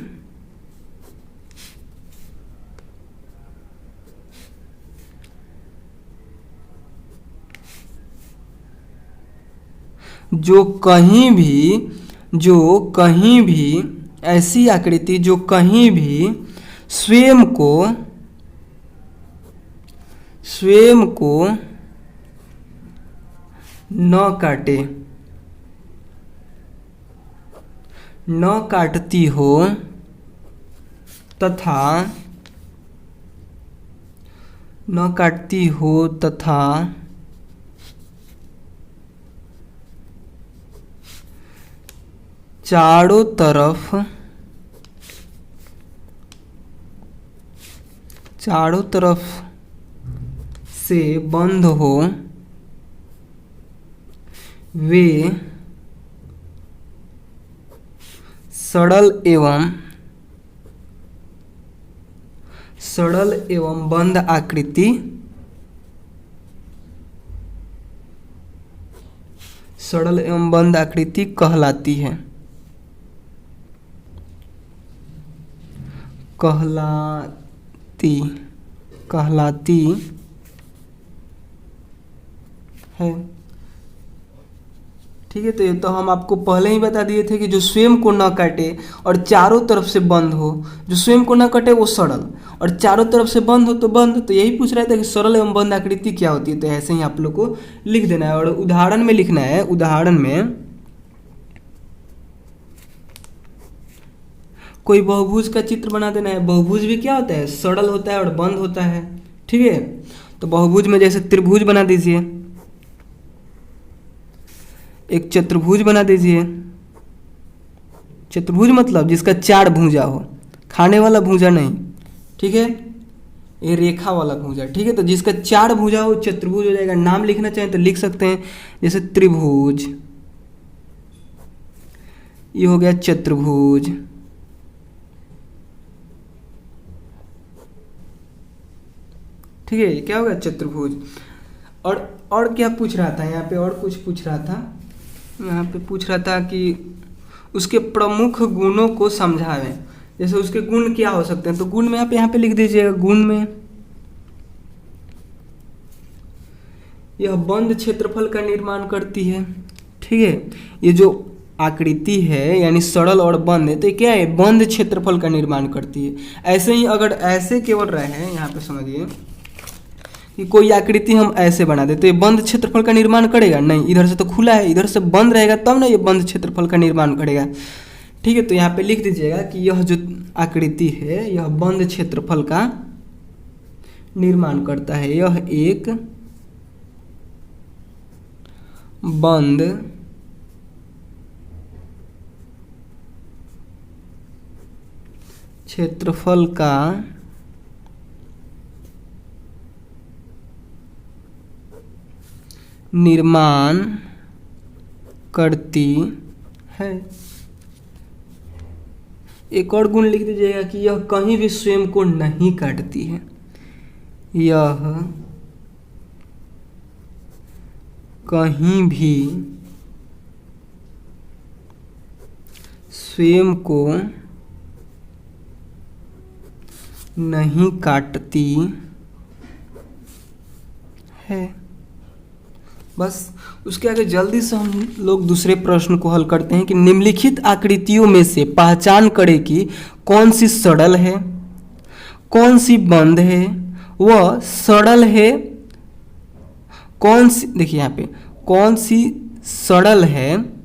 जो कहीं भी ऐसी आकृति जो कहीं भी स्वयं को न काटती हो तथा चारों तरफ से बंद हो, वे सरल एवं बंद आकृति कहलाती है। है, ठीक है। तो ये तो हम आपको पहले ही बता दिए थे कि जो स्वयं को न काटे और चारों तरफ से बंद हो, जो स्वयं को न काटे वो सरल और चारों तरफ से बंद हो तो बंद। तो यही पूछ रहा था कि सरल एवं बंद आकृति क्या होती है। तो ऐसे ही आप लोग को लिख देना है और उदाहरण में लिखना है। उदाहरण में कोई बहुभुज का चित्र बना देना है। बहुभुज भी क्या होता है, सरल होता है और बंद होता है, ठीक है। तो बहुभुज में जैसे त्रिभुज बना दीजिए, एक चतुर्भुज बना दीजिए। चतुर्भुज मतलब जिसका 4 भुजा हो, खाने वाला भुजा नहीं, ठीक है, ये रेखा वाला भुजा, ठीक है। तो जिसका 4 भुजा हो चतुर्भुज हो जाएगा। नाम लिखना चाहें तो लिख सकते हैं, जैसे त्रिभुज, ये हो गया चतुर्भुज, ठीक है। ये क्या होगा, चतुर्भुज। और क्या पूछ रहा था यहाँ पे, और कुछ पूछ रहा था। यहाँ पे पूछ रहा था कि उसके प्रमुख गुणों को समझावें। जैसे उसके गुण क्या हो सकते हैं, तो गुण में आप यहाँ पे लिख दीजिएगा। गुण में यह बंद क्षेत्रफल का निर्माण करती है, ठीक है। ये जो आकृति है यानी सरल और बंद है, तो क्या है, बंद क्षेत्रफल का निर्माण करती है। ऐसे ही अगर ऐसे केवल रहे, यहाँ पे समझिए कि कोई आकृति हम ऐसे बना दे तो ये बंद क्षेत्रफल का निर्माण करेगा नहीं। इधर से तो खुला है, इधर से बंद रहेगा तब ना ये बंद क्षेत्रफल का निर्माण करेगा, ठीक है। तो यहाँ पे लिख दीजिएगा कि यह जो आकृति है यह बंद क्षेत्रफल का निर्माण करता है। यह एक बंद क्षेत्रफल का निर्माण करती है। एक और गुण लिख दीजिएगा कि यह कहीं भी स्वयं को नहीं काटती है। यह कहीं भी स्वयं को नहीं काटती है। बस उसके आगे जल्दी से हम लोग दूसरे प्रश्न को हल करते हैं कि निम्नलिखित आकृतियों में से पहचान करें कि कौन सी सरल है, कौन सी बंद है, वह सरल है, कौन सी, देखिए यहाँ पे कौन सी सरल है,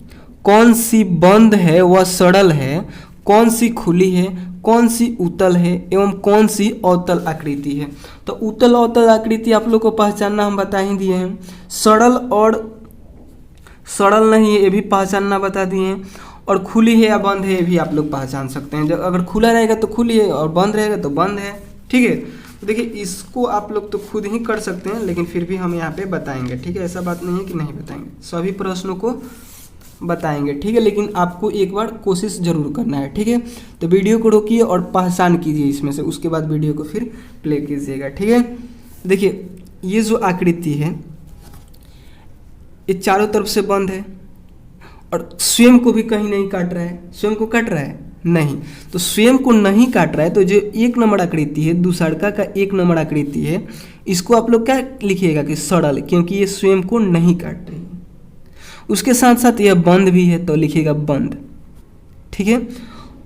कौन सी बंद है वह सरल है, कौन सी खुली है, कौन सी उत्तल है एवं कौन सी अवतल आकृति है। तो उत्तल अवतल आकृति आप लोग को पहचानना हम बता ही दिए हैं, सरल और सरल नहीं है ये भी पहचानना बता दिए हैं, और खुली है या बंद है ये भी आप लोग पहचान सकते हैं। जब अगर खुला रहेगा तो खुली है और बंद रहेगा तो बंद है। ठीक है, तो देखिए इसको आप लोग तो खुद ही कर सकते हैं, लेकिन फिर भी हम यहाँ पे बताएंगे। ठीक है, ऐसा बात नहीं है कि नहीं बताएंगे, सभी प्रश्नों को बताएंगे। ठीक है, लेकिन आपको एक बार कोशिश जरूर करना है। ठीक है, तो वीडियो को रोकिए और पहचान कीजिए इसमें से, उसके बाद वीडियो को फिर प्ले कीजिएगा। ठीक है, देखिए ये जो आकृति है ये चारों तरफ से बंद है और स्वयं को भी कहीं नहीं काट रहा है। स्वयं को काट रहा है नहीं, तो स्वयं को नहीं काट रहा है। तो जो एक नंबर आकृति है, दूसरका का एक नंबर आकृति है, इसको आप लोग क्या लिखिएगा कि सरल, क्योंकि ये स्वयं को नहीं काट रही है। उसके साथ साथ यह बंद भी है तो लिखिएगा बंद। ठीक है,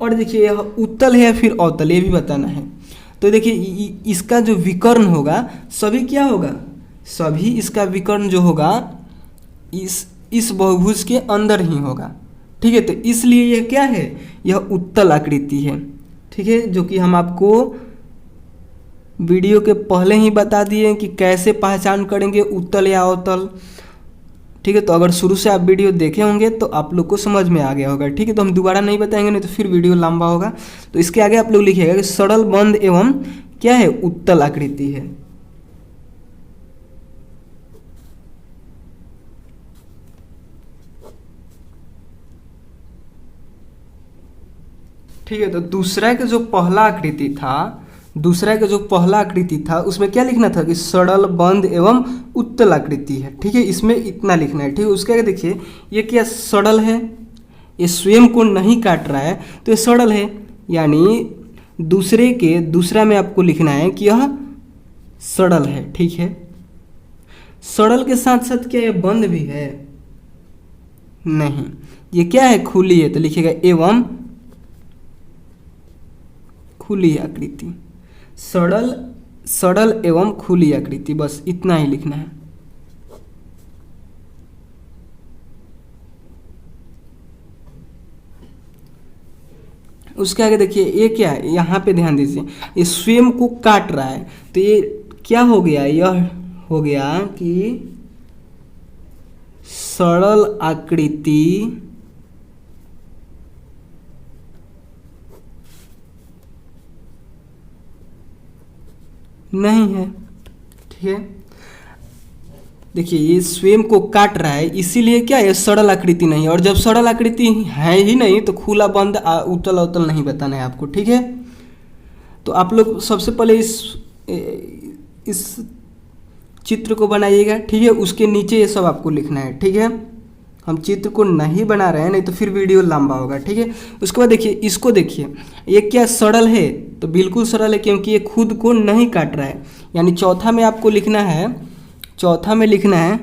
और देखिए यह उत्तल है या फिर अवतल ये भी बताना है। तो देखिए इसका जो विकर्ण होगा सभी क्या होगा, सभी इसका विकर्ण जो होगा इस बहुभुज के अंदर ही होगा। ठीक है, तो इसलिए यह क्या है, यह उत्तल आकृति है। ठीक है, जो कि हम आपको वीडियो के पहले ही बता दिए कि कैसे पहचान करेंगे उत्तल या अवतल। ठीक है, तो अगर शुरू से आप वीडियो देखे होंगे तो आप लोग को समझ में आ गया होगा। ठीक है, तो हम दोबारा नहीं बताएंगे, नहीं तो फिर वीडियो लंबा होगा। तो इसके आगे आप लोग लिखिएगा कि सरल, बंद एवं क्या है, उत्तल आकृति है। ठीक है, तो दूसरा का जो पहला आकृति था उसमें क्या लिखना था कि सरल, बंद एवं उत्तल आकृति है। ठीक है, इसमें इतना लिखना है। ठीक है, उसके आगे देखिए ये क्या सरल है, ये स्वयं को नहीं काट रहा है तो ये सरल है, यानी दूसरा में आपको लिखना है कि यह सरल है। ठीक है, सरल के साथ साथ क्या ये बंद भी है, नहीं, ये क्या है, खुली है, तो लिखिएगा एवं खुली आकृति, सरल एवं खुली आकृति, बस इतना ही लिखना है। उसके आगे देखिए ये क्या है, यहाँ पे ध्यान दीजिए, ये स्वयं को काट रहा है तो ये क्या हो गया, यह हो गया कि सरल आकृति नहीं है। ठीक है, देखिए ये स्वयं को काट रहा है इसीलिए क्या ये सरल आकृति नहीं है, और जब सरल आकृति है ही नहीं तो खुला, बंद, उत्तल अवतल नहीं बताना है आपको। ठीक है, तो आप लोग सबसे पहले इस चित्र को बनाइएगा। ठीक है, उसके नीचे ये सब आपको लिखना है। ठीक है, हम चित्र को नहीं बना रहे हैं, नहीं तो फिर वीडियो लंबा होगा। ठीक है, उसके बाद देखिए इसको, देखिए ये क्या सरल है, तो बिल्कुल सरल है क्योंकि ये खुद को नहीं काट रहा है। यानी चौथा में आपको लिखना है, चौथा में लिखना है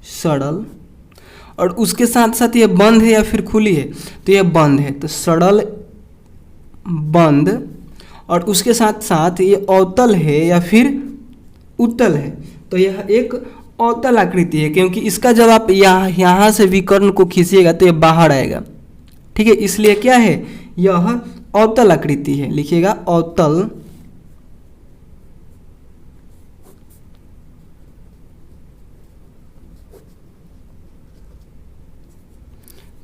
सरल, और उसके साथ साथ ये बंद है या फिर खुली है, तो ये बंद है, तो सरल, बंद, और उसके साथ साथ ये अवतल है या फिर उत्तल है, तो यह एक अवतल आकृति है क्योंकि इसका जब आप यहाँ से विकर्ण को खींचिएगा तो ये बाहर आएगा। ठीक है, इसलिए क्या है, यह अवतल आकृति है, लिखिएगा अवतल।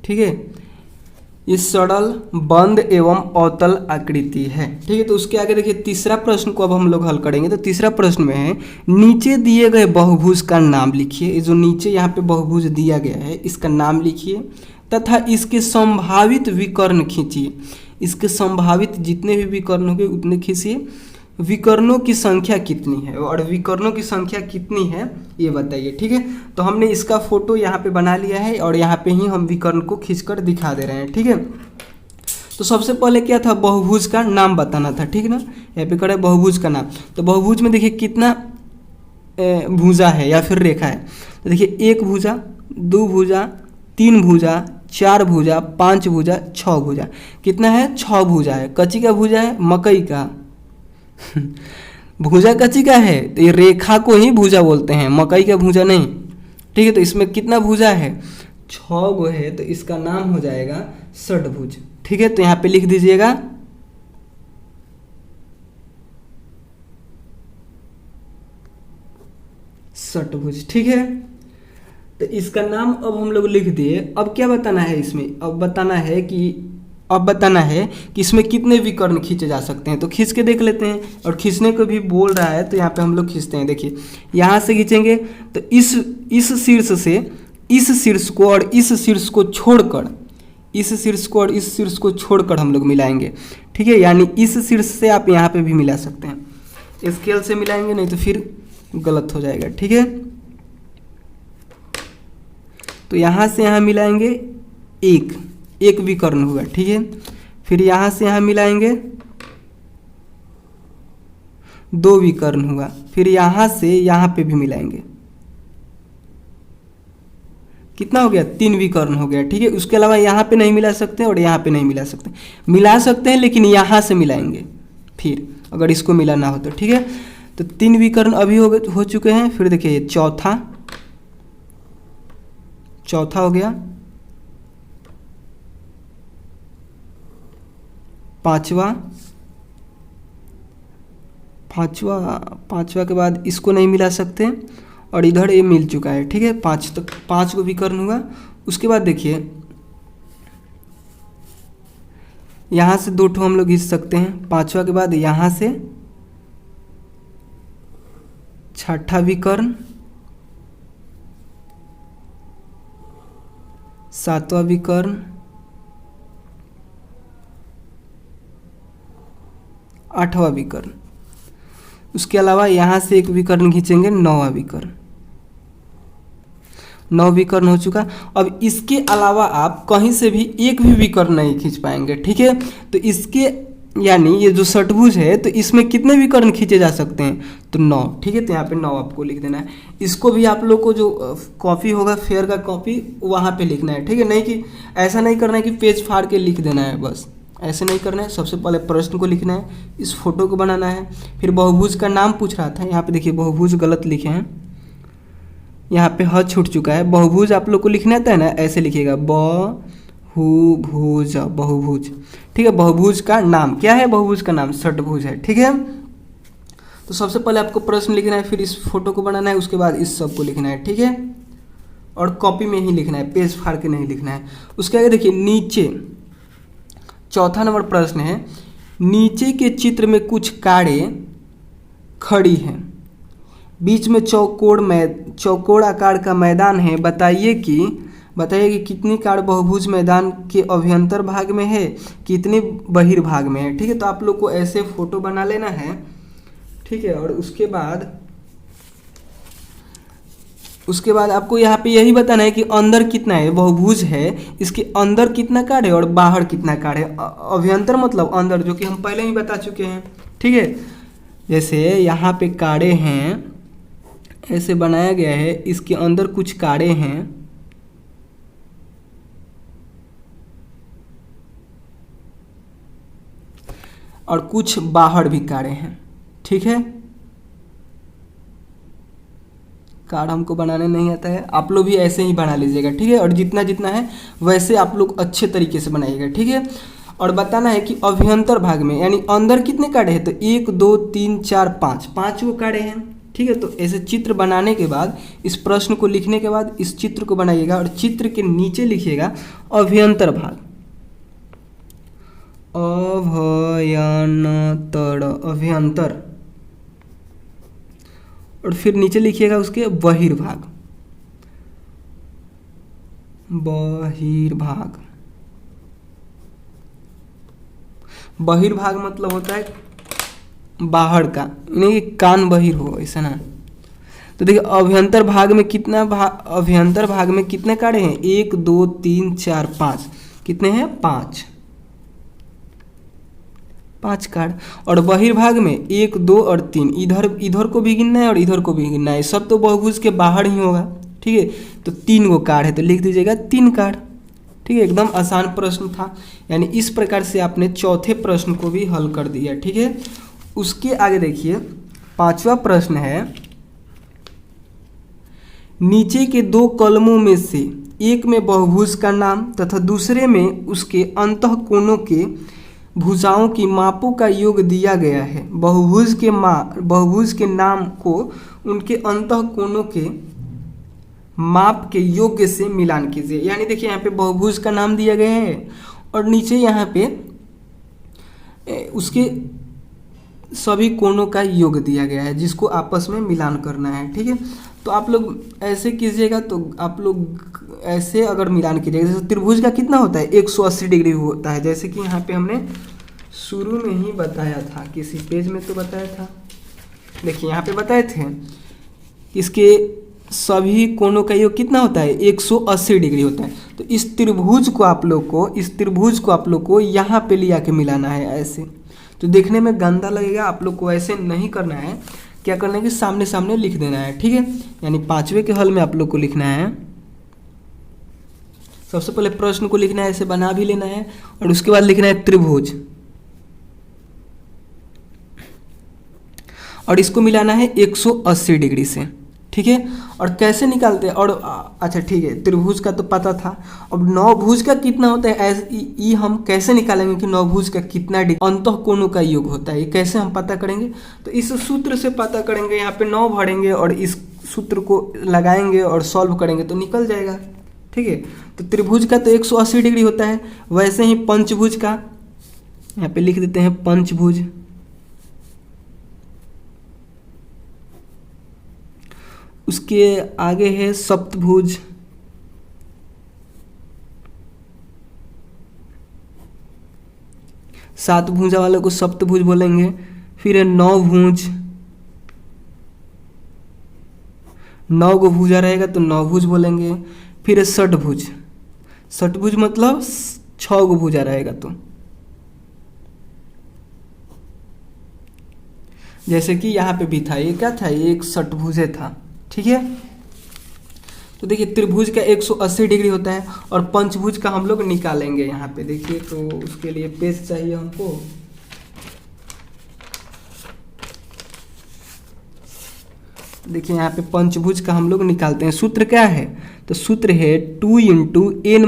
ठीक है, ये सरल, बंद एवं अवतल आकृति है। ठीक है, तो उसके आगे देखिए तीसरा प्रश्न को अब हम लोग हल करेंगे। तो तीसरा प्रश्न में है, नीचे दिए गए बहुभुज का नाम लिखिए। ये जो नीचे यहाँ पे बहुभुज दिया गया है इसका नाम लिखिए तथा इसके संभावित विकर्ण खींचिए। इसके संभावित जितने भी विकर्ण होंगे उतने खींचिए। विकर्णों की संख्या कितनी है, और विकर्णों की संख्या कितनी है ये बताइए। ठीक है, तो हमने इसका फोटो यहाँ पे बना लिया है और यहाँ पे ही हम विकर्ण को खींचकर दिखा दे रहे हैं। ठीक है, तो सबसे पहले क्या था, बहुभुज का नाम बताना था, ठीक ना। यहाँ पे करें बहुभुज का नाम। तो बहुभुज में देखिए कितना भुजा है या फिर रेखा है। तो देखिए 1 भुजा, 2 भुजा, 3 भुजा, 4 भुजा, 5 भुजा, 6 भुजा। कितना है, 6 भुजा है। कच्ची का भुजा है, मकई का भुजा कच्ची का है, तो ये रेखा को ही भुजा बोलते हैं, मकई का भुजा नहीं, ठीक है। तो इसमें कितना भुजा है, 6 गो है, तो इसका नाम हो जाएगा षटभुज, ठीक है। तो यहाँ पे लिख दीजिएगा षटभुज, ठीक है। तो इसका नाम अब हम लोग लिख दिए। अब क्या बताना है इसमें, अब बताना है कि इसमें कितने विकर्ण खींचे जा सकते हैं। तो खींच के देख लेते हैं, और खींचने को भी बोल रहा है तो यहाँ पे हम लोग खींचते हैं। देखिए यहाँ से खींचेंगे तो इस शीर्ष से इस शीर्ष को और इस शीर्ष को छोड़कर, इस शीर्ष को और इस शीर्ष को छोड़कर हम लोग मिलाएंगे, ठीक है। यानी इस शीर्ष से आप यहाँ पे भी मिला सकते हैं, स्केल से मिलाएंगे, नहीं तो फिर गलत हो जाएगा, ठीक है। तो यहाँ से यहाँ मिलाएंगे, एक विकर्ण हुआ, ठीक है। फिर यहाँ से यहाँ मिलाएंगे, 2 विकर्ण हुआ। फिर यहाँ से यहाँ पे भी मिलाएंगे, कितना हो गया, 3 विकर्ण हो गया, ठीक है। उसके अलावा यहाँ पे नहीं मिला सकते और यहाँ पे नहीं मिला सकते, मिला सकते हैं लेकिन यहाँ से मिलाएंगे फिर, अगर इसको मिलाना हो तो, ठीक है। तो 3 विकर्ण अभी हो चुके हैं। फिर देखिए ये चौथा हो गया, पांचवा के बाद इसको नहीं मिला सकते, और इधर ये मिल चुका है, ठीक है। 5 को विकर्ण हुआ। उसके बाद देखिए यहाँ से 2 ठो हम लोग खींच सकते हैं। 5वां के बाद यहाँ से 6ठा विकर्ण, 7वां विकर्ण, 8वां विकर्ण। उसके अलावा यहाँ से 1 विकर्ण खींचेंगे, 9वां विकर्ण। 9 विकर्ण हो चुका। अब इसके अलावा आप कहीं से भी एक भी विकर्ण नहीं खींच पाएंगे, ठीक है। तो इसके यानी ये जो षटभुज है, तो इसमें कितने विकर्ण खींचे जा सकते हैं, तो 9, ठीक है। तो यहाँ पे 9 आपको लिख देना है। इसको भी आप लोग को जो कॉपी होगा फेयर का कॉपी, वहाँ पे लिखना है, ठीक है। नहीं कि ऐसा नहीं करना है कि पेज फाड़ के लिख देना है, बस ऐसे नहीं करना है। सबसे पहले प्रश्न को लिखना है, इस फोटो को बनाना है। फिर बहुभुज का नाम पूछ रहा था, यहाँ पे देखिए बहुभुज गलत लिखे हैं, यहाँ पे ह छूट चुका है। बहुभुज आप लोग को लिखना आता है ना, ऐसे लिखिएगा बहुभुज, बहुभुज, ठीक है। बहुभुज का नाम क्या है, बहुभुज का नाम षटभुज है, ठीक है। तो सबसे पहले आपको प्रश्न लिखना है, फिर इस फोटो को बनाना है, उसके बाद इस सब को लिखना है, ठीक है। और कॉपी में ही लिखना है, पेज फाड़ के नहीं लिखना है। उसके आगे देखिए नीचे चौथा नंबर प्रश्न है, नीचे के चित्र में कुछ कारें खड़ी हैं, बीच में चौकोर आकार का मैदान है। बताइए कि कितनी कार बहुभुज मैदान के अभ्यंतर भाग में है, कितनी बहिर्भाग में है, ठीक है। तो आप लोग को ऐसे फोटो बना लेना है, ठीक है। और उसके बाद आपको यहाँ पे यही बताना है कि अंदर कितना है, बहुभुज है, इसके अंदर कितना कार है और बाहर कितना कार है। अभ्यंतर मतलब अंदर, जो कि हम पहले ही बता चुके हैं, ठीक है। जैसे यहाँ पे कारें हैं, ऐसे बनाया गया है, इसके अंदर कुछ कारें हैं, और कुछ बाहर भी कारें हैं, ठीक है। कार्ड हमको बनाने नहीं आता है, आप लोग भी ऐसे ही बना लीजिएगा, ठीक है। और जितना जितना है वैसे आप लोग अच्छे तरीके से बनाइएगा, ठीक है। और बताना है कि अभ्यंतर भाग में यानी अंदर कितने कारे हैं, तो 1 2 3 4 5 गो कारे हैं, ठीक है। तो ऐसे चित्र बनाने के बाद, इस प्रश्न को लिखने के बाद इस चित्र को बनाइएगा, और चित्र के नीचे लिखिएगा अभ्यंतर भाग, अभ्यंतर, और फिर नीचे लिखिएगा उसके बहिर्भाग, बहिर्भाग मतलब होता है बाहर का, नहीं कान बहिर हो, ऐसा ना। तो देखिए अभ्यंतर भाग में कितने कारे हैं, 1 2 3 4 5, कितने हैं, 5, 5 कार्ड। और बहिर्भाग में 1, 2 और 3, इधर को भी गिनना है और इधर को भी गिनना है, सब तो बहुभुज के बाहर ही होगा। ठीक है, तो 3 गो कार्ड है तो लिख दीजिएगा 3 कार्ड। ठीक है, एकदम आसान प्रश्न था। यानी इस प्रकार से आपने चौथे प्रश्न को भी हल कर दिया। ठीक है, उसके आगे देखिए 5वां प्रश्न है, नीचे के 2 कॉलमों में से एक में बहुभुज का नाम तथा दूसरे में उसके अंतःकोणों के भुजाओं की मापों का योग दिया गया है। बहुभुज के नाम को उनके अंतःकोणों के माप के योग से मिलान कीजिए। यानी देखिए यहाँ पे बहुभुज का नाम दिया गया है और नीचे यहाँ पे उसके सभी कोणों का योग दिया गया है जिसको आपस में मिलान करना है। ठीक है, तो आप लोग ऐसे कीजिएगा, तो आप लोग ऐसे अगर मिलान कीजिएगा, जैसे त्रिभुज का कितना होता है 180 डिग्री होता है, जैसे कि यहाँ पे हमने शुरू में ही बताया था, किसी पेज में तो बताया था। देखिए यहाँ पे बताए थे इसके सभी कोणों का योग कितना होता है 180 डिग्री होता है। तो इस त्रिभुज को आप लोग को यहाँ पे लिया के मिलाना है ऐसे। तो देखने में गंदा लगेगा, आप लोग को ऐसे नहीं करना है। क्या करना है कि सामने सामने लिख देना है। ठीक है, यानी 5वें के हल में आप लोग को लिखना है, सबसे पहले प्रश्न को लिखना है, ऐसे बना भी लेना है और उसके बाद लिखना है त्रिभुज और इसको मिलाना है 180 डिग्री से। ठीक है, और कैसे निकालते हैं, और अच्छा ठीक है, त्रिभुज का तो पता था। अब नौभुज का कितना होता है ये हम कैसे निकालेंगे कि नौभुज का कितना अंतःकोणों का योग होता है, ये कैसे हम पता करेंगे? तो इस सूत्र से पता करेंगे। यहाँ पे 9 भरेंगे और इस सूत्र को लगाएंगे और सॉल्व करेंगे तो निकल जाएगा। ठीक है, तो त्रिभुज का तो 180 डिग्री होता है। वैसे ही पंचभुज का यहाँ पे लिख देते हैं पंचभुज, उसके आगे है सप्तभुज, सात भुजा वाले को सप्तभुज बोलेंगे। फिर है नौभुज, 9 गो भुजा रहेगा तो नौभुज बोलेंगे। फिर है षटभुज, षटभुज मतलब 6 गो भुजा रहेगा। तो जैसे कि यहाँ पे भी था, ये क्या था, ये एक षटभुज था। ठीक है, तो देखिए त्रिभुज का 180 डिग्री होता है और पंचभुज का हम लोग निकालेंगे। यहाँ पे देखिए, तो उसके लिए पेज चाहिए हमको। देखिए यहाँ पे पंचभुज का हम लोग निकालते हैं। सूत्र क्या है, तो सूत्र है 2 × n - 2 ×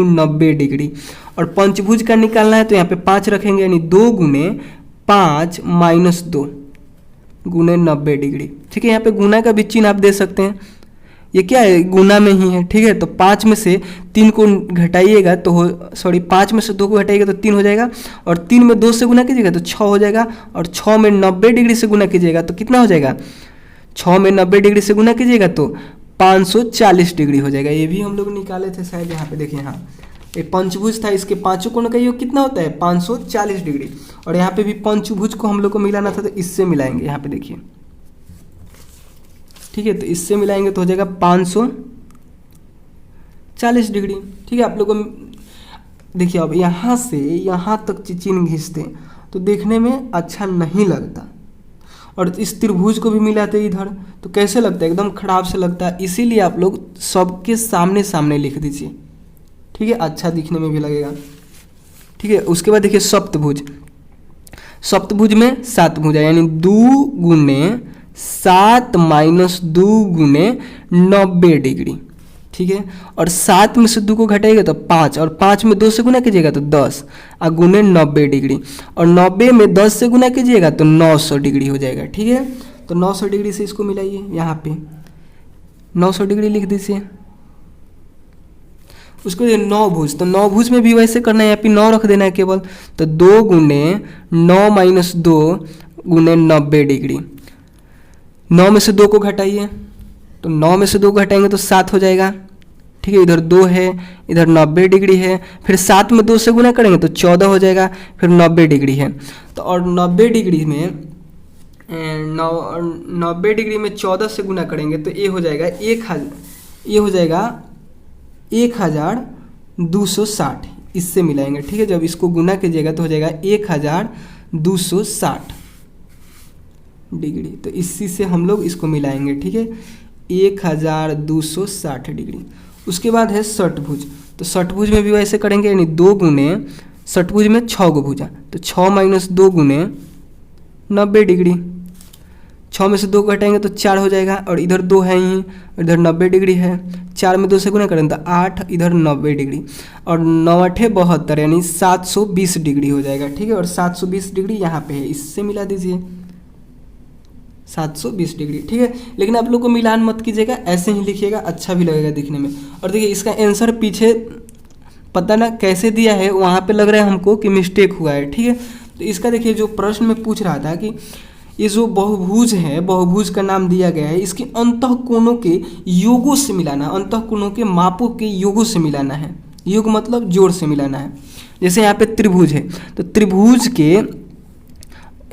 90 डिग्री। और पंचभुज का निकालना है तो यहाँ पे 5 रखेंगे, यानी 2 × 5 - 2 × 90 डिग्री। ठीक है, यहाँ पे गुना का भी चिन्ह आप दे सकते हैं, ये क्या है गुना में ही है। ठीक है, तो 5 में से 3 को घटाइएगा तो 5 में से 2 को घटाइएगा तो 3 हो जाएगा, और 3 में 2 से गुना कीजिएगा तो 6 हो जाएगा, और 6 में 90 डिग्री से गुना कीजिएगा तो कितना हो जाएगा, 6 में 90 डिग्री से गुना कीजिएगा तो 540 डिग्री हो जाएगा। ये भी हम लोग निकाले थे शायद। यहाँ पे देखिए, हाँ ये पंचभुज था, इसके 5 कोणों का योग कितना होता है 540 डिग्री। और यहाँ पे भी पंचभुज को हम लोग को मिलाना था तो इससे मिलाएंगे। यहाँ पे देखिए, ठीक है, तो इससे मिलाएंगे तो हो जाएगा 540 डिग्री। ठीक है, आप लोग को देखिए, अब यहाँ से यहाँ तक चिन्ह खींचते तो देखने में अच्छा नहीं लगता, और इस त्रिभुज को भी मिलाते इधर तो कैसे लगता है, एकदम खराब से लगता है। इसीलिए आप लोग सबके सामने सामने लिख दीजिए। ठीक है, अच्छा दिखने में भी लगेगा। ठीक है, उसके बाद देखिए सप्तभुज, सप्तभुज में 7 भुजा, यानी 2 × 7 - 2 × 90 डिग्री। ठीक है, और 7 में से 2 को घटाइएगा तो 5, और 5 में 2 से गुना कीजिएगा तो 10 और गुने 90 डिग्री, और 90 में 10 से गुना कीजिएगा तो 900 डिग्री हो जाएगा। ठीक है, तो 900 डिग्री से इसको मिलाइए, यहाँ पे 900 डिग्री लिख दीजिए। उसको नौभुज, तो नौभुज में भी वैसे करना है, यहाँ पे 9 रख देना है केवल। तो 2 × 9 - 2 × 90 डिग्री। 9 में से 2 को घटाइए तो 9 में से 2 को घटाएंगे तो 7 हो जाएगा। ठीक है, इधर 2 है, इधर 90 डिग्री है, फिर 7 में 2 से गुना करेंगे तो 14 हो जाएगा, फिर 90 डिग्री है। तो और 90 डिग्री में 90 डिग्री में 14 से गुना करेंगे तो ये हो जाएगा 1260। इससे मिलाएंगे, ठीक है। जब इसको गुना कीजिएगा तो हो जाएगा 1260 डिग्री। तो इसी से हम लोग इसको मिलाएंगे, ठीक है, 1260 डिग्री। उसके बाद है षटभुज। तो षटभुज में भी वैसे करेंगे, यानी 2 गुने षटभुज में 6 गो भुजा, तो 6 माइनस 2 गुने 90 डिग्री। 6 में से 2 घटाएंगे तो 4 हो जाएगा, और इधर 2 है ही, इधर 90 डिग्री है। 4 में 2 से गुना करें तो 8, इधर 90 डिग्री, और 9 8 72 यानी 720 डिग्री हो जाएगा, ठीक है। और 720 डिग्री यहाँ पे है, इससे मिला दीजिए 720 डिग्री, ठीक है। लेकिन आप लोग को मिलान मत कीजिएगा, ऐसे ही लिखिएगा, अच्छा भी लगेगा दिखने में। और देखिए इसका आंसर पीछे पता ना कैसे दिया है, वहाँ पे लग रहा है हमको कि मिस्टेक हुआ है, ठीक है। तो इसका देखिए जो प्रश्न में पूछ रहा था कि ये जो बहुभुज है, बहुभुज का नाम दिया गया है, इसके अंतः कोणों के योगों से मिलाना, अंतः कोणों के मापों के योगों से मिलाना है। योग मतलब जोड़ से मिलाना है। जैसे यहाँ पे त्रिभुज है, तो त्रिभुज के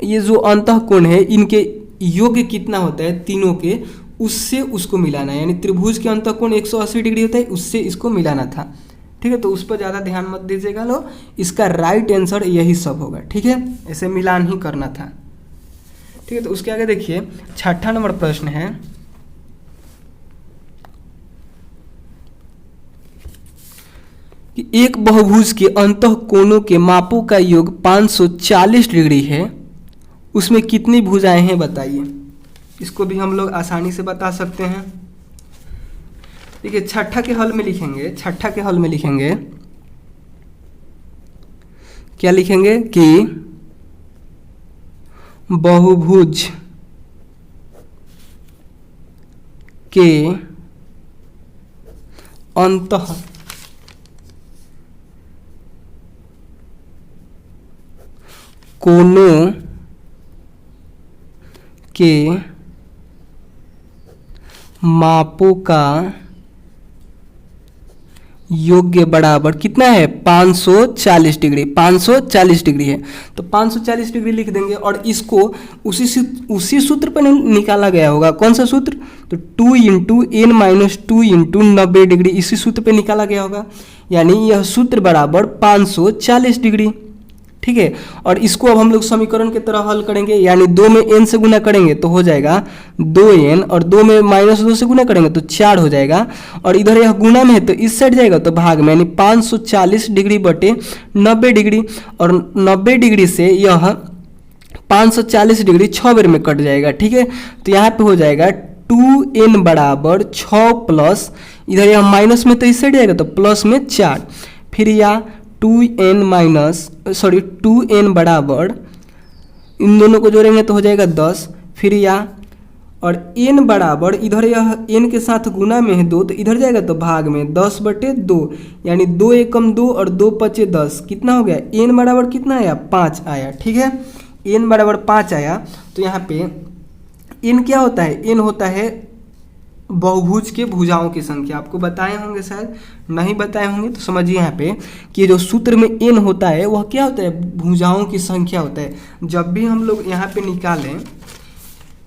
ये जो अंतः कोण है, इनके योग कितना होता है तीनों के, उससे उसको मिलाना है। यानी त्रिभुज के अंतः कोण 180 डिग्री होता है, उससे इसको मिलाना था, ठीक है। तो उस पर ज़्यादा ध्यान मत दीजिएगा लो, इसका राइट आंसर यही सब होगा, ठीक है। ऐसे मिलान ही करना था, ठीक है। तो उसके आगे देखिए 6ठा नंबर प्रश्न है कि एक बहुभुज के अंतः कोणों के मापों का योग 540 डिग्री है, उसमें कितनी भुजाएं हैं बताइए। इसको भी हम लोग आसानी से बता सकते हैं। देखिए छठा के हल में लिखेंगे, छठा के हल में लिखेंगे क्या लिखेंगे कि बहुभुज के अंतः कोणों के मापों का योग्य बराबर कितना है 540 डिग्री। 540 डिग्री है तो 540 डिग्री लिख देंगे, और इसको उसी सूत्र पर निकाला गया होगा। कौन सा सूत्र? तो 2 into n minus 2 into 90 degree, इसी सूत्र पे निकाला गया होगा। यानी यह सूत्र बराबर 540 डिग्री, ठीक है। और इसको अब हम लोग समीकरण की तरह हल करेंगे, यानी 2 में n से गुना करेंगे तो हो जाएगा 2n, और 2 में माइनस 2 से गुना करेंगे तो 4 हो जाएगा, और इधर यह गुना में है तो इस साइड जाएगा तो भाग में, यानी 540 डिग्री बटे 90 डिग्री, और 90 डिग्री से यह 540 डिग्री 6 बार में कट जाएगा, ठीक है। तो यहाँ पे हो जाएगा 2n बराबर 6 प्लस, इधर यह माइनस में तो इस साइड जाएगा तो प्लस में 4, फिर यह 2n बराबर, इन दोनों को जोड़ेंगे तो हो जाएगा 10, फिर या, और n बराबर, इधर यह n के साथ गुना में है 2 तो इधर जाएगा तो भाग में 10 बटे 2, यानी 2 एकम 2 और 2 पचे 10, कितना हो गया n बराबर कितना आया 5 आया, ठीक है। n बराबर 5 आया तो यहाँ पे n क्या होता है, n होता है बहुभुज के भुजाओं की संख्या। आपको बताए होंगे, शायद नहीं बताए होंगे तो समझिए यहाँ पे कि जो सूत्र में n होता है वह क्या होता है, भुजाओं की संख्या होता है। जब भी हम लोग यहाँ पे निकालें,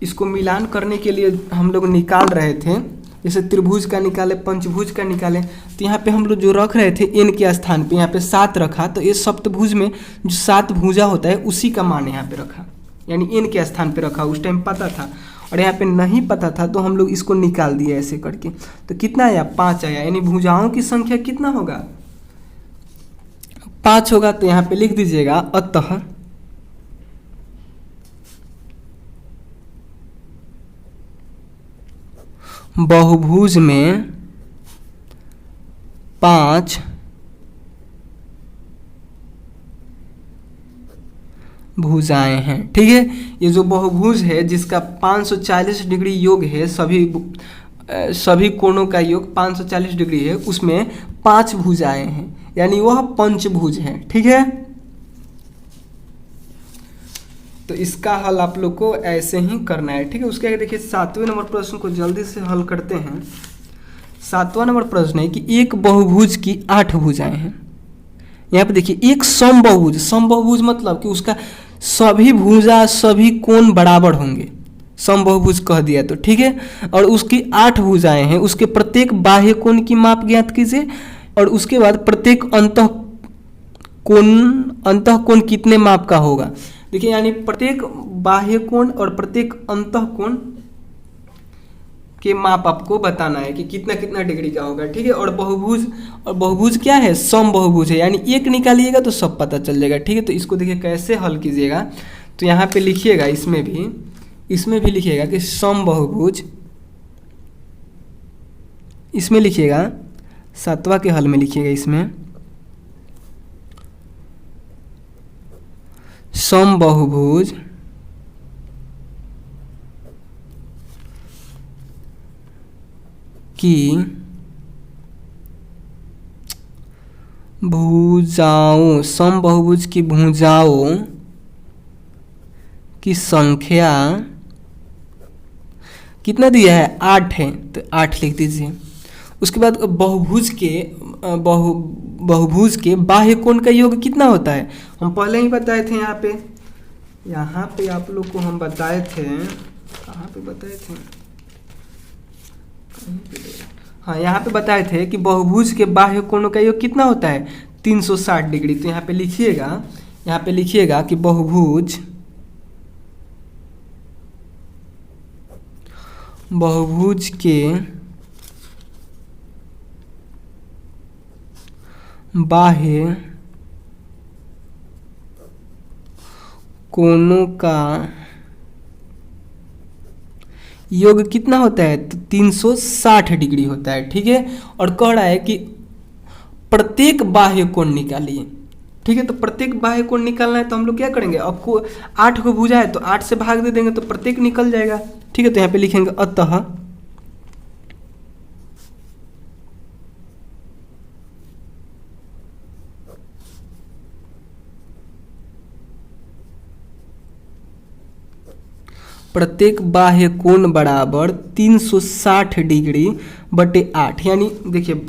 इसको मिलान करने के लिए हम लोग निकाल रहे थे, जैसे त्रिभुज का निकाले, पंचभुज का निकाले, तो यहाँ पे हम लोग जो रख रहे थे n के स्थान पे यहाँ पे 7 रखा, तो ये सप्तभुज में जो 7 भुजा होता है उसी का मान यहाँ पे रखा, यानी n के स्थान पे रखा। उस टाइम पता था, और यहाँ पे नहीं पता था तो हम लोग इसको निकाल दिए ऐसे करके, तो कितना आया 5 आया, यानी भुजाओं की संख्या कितना होगा 5 होगा। तो यहाँ पे लिख दीजिएगा अतः बहुभुज में 5 भुजाएं हैं, ठीक है। ये जो बहुभुज है जिसका 540 डिग्री योग है, सभी कोणों का योग 540 डिग्री है, उसमें 5 भुजाएं हैं, यानी वह पंचभुज है, ठीक है। तो इसका हल आप लोग को ऐसे ही करना है, ठीक है। उसके आगे देखिए 7वें नंबर प्रश्न को जल्दी से हल करते हैं। 7वां नंबर प्रश्न है कि एक बहुभुज की 8 भुजाएं हैं। यहाँ पे देखिए एक समबाहुभुज, समबाहुभुज मतलब कि उसका सभी भुजा सभी कोण बराबर होंगे, समबाहुभुज कह दिया तो, ठीक है। और उसकी 8 भुजाएं हैं, उसके प्रत्येक बाह्य कोण की माप ज्ञात कीजिए, और उसके बाद प्रत्येक अंतः कोण अंतः कोण कितने माप का होगा। देखिए यानी प्रत्येक बाह्य कोण और प्रत्येक अंतः कोण के माप आपको बताना है कि कितना कितना डिग्री का होगा, ठीक है। और बहुभुज क्या है, सम बहुभुज है, यानी एक निकालिएगा तो सब पता चल जाएगा, ठीक है। तो इसको देखिए कैसे हल कीजिएगा, तो यहाँ पे लिखिएगा, इसमें भी लिखिएगा कि सम बहुभुज, इसमें लिखिएगा 7वां के हल में लिखिएगा, इसमें सम बहुभुज की भुजाओं, सम बहुभुज की भुजाओं की संख्या कितना दिया है, 8 है, तो 8 लिख दीजिए। उसके बाद बहुभुज के बाह्य कोण का योग कितना होता है, हम पहले ही बताए थे। यहाँ पे आप लोग को हम बताए थे, कहाँ पे बताए थे, हाँ यहाँ पे बताए थे कि बहुभुज के बाह्य कोणों का योग कितना होता है, 360 डिग्री। तो यहाँ पे लिखिएगा कि बहुभुज के बाह्य कोणों का योग कितना होता है, तो 360 डिग्री होता है, ठीक है। और कह रहा है कि प्रत्येक बाह्य कोण निकालिए, ठीक है। तो प्रत्येक बाह्य कोण निकालना है तो हम लोग क्या करेंगे, आपको 8 को भुजा है तो 8 से भाग दे देंगे तो प्रत्येक निकल जाएगा, ठीक है। तो यहाँ पे लिखेंगे अतः प्रत्येक बाह्य कोण बराबर 360 डिग्री बटे 8, यानी देखिए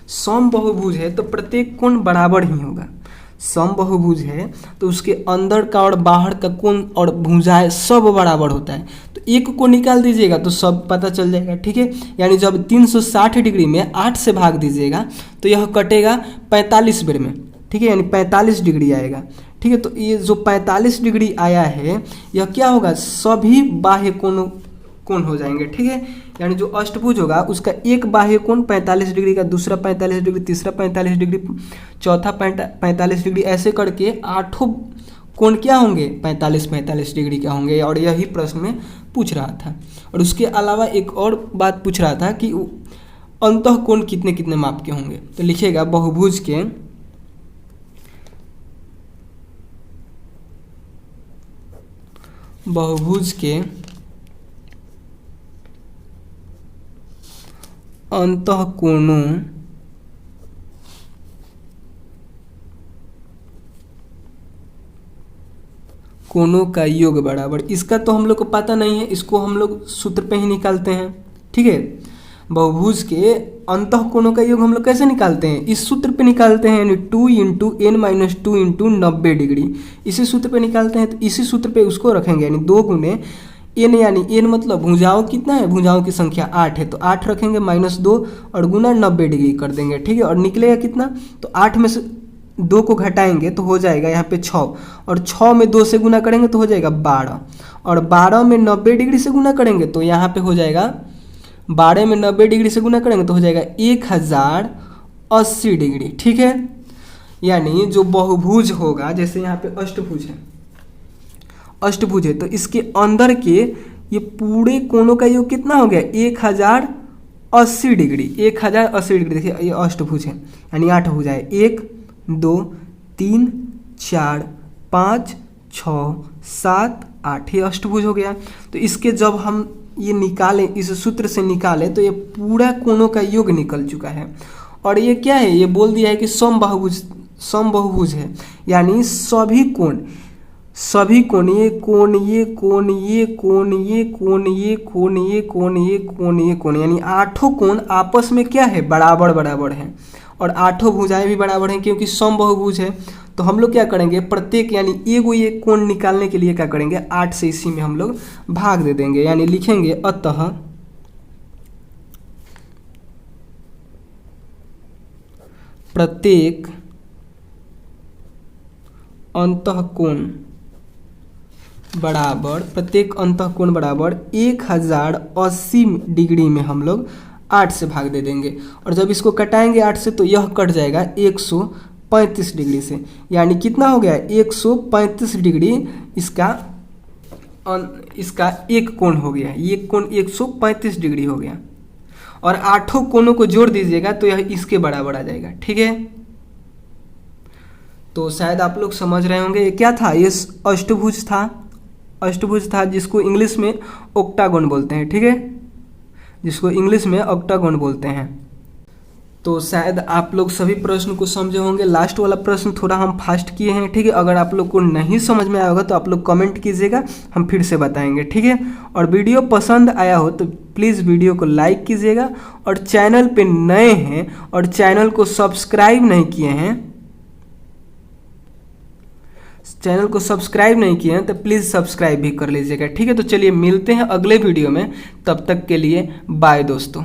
सम बहुभुज है तो प्रत्येक कोण बराबर ही होगा। सम बहुभुज है तो उसके अंदर का और बाहर का कोण और भुजाएं सब बराबर होता है, तो एक को निकाल दीजिएगा तो सब पता चल जाएगा, ठीक है। यानी जब 360 डिग्री में 8 से भाग दीजिएगा तो यह कटेगा 45 बेर में, ठीक है, यानी 45 डिग्री आएगा, ठीक है। तो ये जो 45 डिग्री आया है यह क्या होगा, सभी बाह्य कोण हो जाएंगे, ठीक है। यानी जो अष्टभुज होगा उसका एक बाह्य कोण 45 डिग्री का, दूसरा 45 डिग्री, तीसरा 45 डिग्री, चौथा 45 डिग्री, ऐसे करके 8 कोण क्या होंगे, 45 डिग्री का होंगे। और यही प्रश्न में पूछ रहा था। और उसके अलावा एक और बात पूछ रहा था कि अंतः कोण कितने कितने माप के होंगे। तो लिखिएगा बहुभुज के अंतः कोणों का योग बराबर, इसका तो हम लोग को पता नहीं है, इसको हम लोग सूत्र पे ही निकालते हैं, ठीक है। बहुभुज के अंतः कोणों का योग हम लोग कैसे निकालते हैं, इस सूत्र पे निकालते हैं, यानी 2 × n - 2 × 90 डिग्री, इसी सूत्र पे निकालते हैं। तो इसी सूत्र पे उसको रखेंगे, यानी 2 × n, यानी n मतलब भुजाओं कितना है, भुजाओं की संख्या 8 है, तो 8 रखेंगे -2 और गुना 90 डिग्री कर देंगे, ठीक है। और निकलेगा कितना, तो 8 में से 2 को घटाएंगे तो हो जाएगा यहाँ पे 6, और 6 में 2 से गुना करेंगे तो हो जाएगा 12, और 12 में 90 डिग्री से गुना करेंगे तो यहाँ पे हो जाएगा 12 में 90 डिग्री से गुना करेंगे तो हो जाएगा 1080 डिग्री, ठीक है। यानी जो बहुभुज होगा, जैसे यहाँ पे अष्टभुज है तो इसके अंदर के ये पूरे कोणों का योग कितना हो गया, 1080 डिग्री, 1080 डिग्री। देखिए ये अष्टभुज है, यानी 8 भुजा है, 1 2 3 4 5 6 7 8, ये अष्टभुज हो गया। तो इसके जब हम ये निकालें, इस सूत्र से निकालें, तो ये पूरा कोणों का योग निकल चुका है। और ये क्या है, ये बोल दिया है कि सम बहुभुज है, यानी सभी कोण, ये कोण, ये कोण, ये कोण, ये कोण, ये कोण, ये कोण, ये कोण, ये कोण, यानी 8 कोण आपस में क्या है, बराबर है। और 8 भुजाएं भी बराबर हैं क्योंकि सम बहुभुज है। तो हम लोग क्या करेंगे, प्रत्येक यानी एगो ये कोण निकालने के लिए क्या करेंगे, 8 से इसी में हम लोग भाग दे देंगे, यानी लिखेंगे अतः प्रत्येक अंतःकोण बराबर, प्रत्येक अंतःकोण बराबर 1080 डिग्री में हम लोग 8 से भाग दे देंगे। और जब इसको कटाएंगे 8 से तो यह कट जाएगा 135 डिग्री से। यानी कितना हो गया, 135 डिग्री इसका एक कोण हो गया। ये कोण 135 डिग्री हो गया। और 8 कोणों को जोड़ दीजिएगा तो यह इसके बराबर आ जाएगा। ठीक है, तो शायद आप लोग समझ रहे होंगे ये क्या था। ये अष्टभुज था, अष्टभुज था जिसको इंग्लिश में ऑक्टागोन बोलते हैं। ठीक है, जिसको इंग्लिश में ऑक्टागोन बोलते हैं। तो शायद आप लोग सभी प्रश्न को समझे होंगे। लास्ट वाला प्रश्न थोड़ा हम फास्ट किए हैं। ठीक है, अगर आप लोग को नहीं समझ में आया होगा तो आप लोग कमेंट कीजिएगा, हम फिर से बताएंगे। ठीक है, और वीडियो पसंद आया हो तो प्लीज़ वीडियो को लाइक कीजिएगा। और चैनल पे नए हैं और चैनल को सब्सक्राइब नहीं किए हैं, चैनल को सब्सक्राइब नहीं किए हैं तो प्लीज़ सब्सक्राइब भी कर लीजिएगा। ठीक है, तो चलिए मिलते हैं अगले वीडियो में। तब तक के लिए बाय दोस्तों।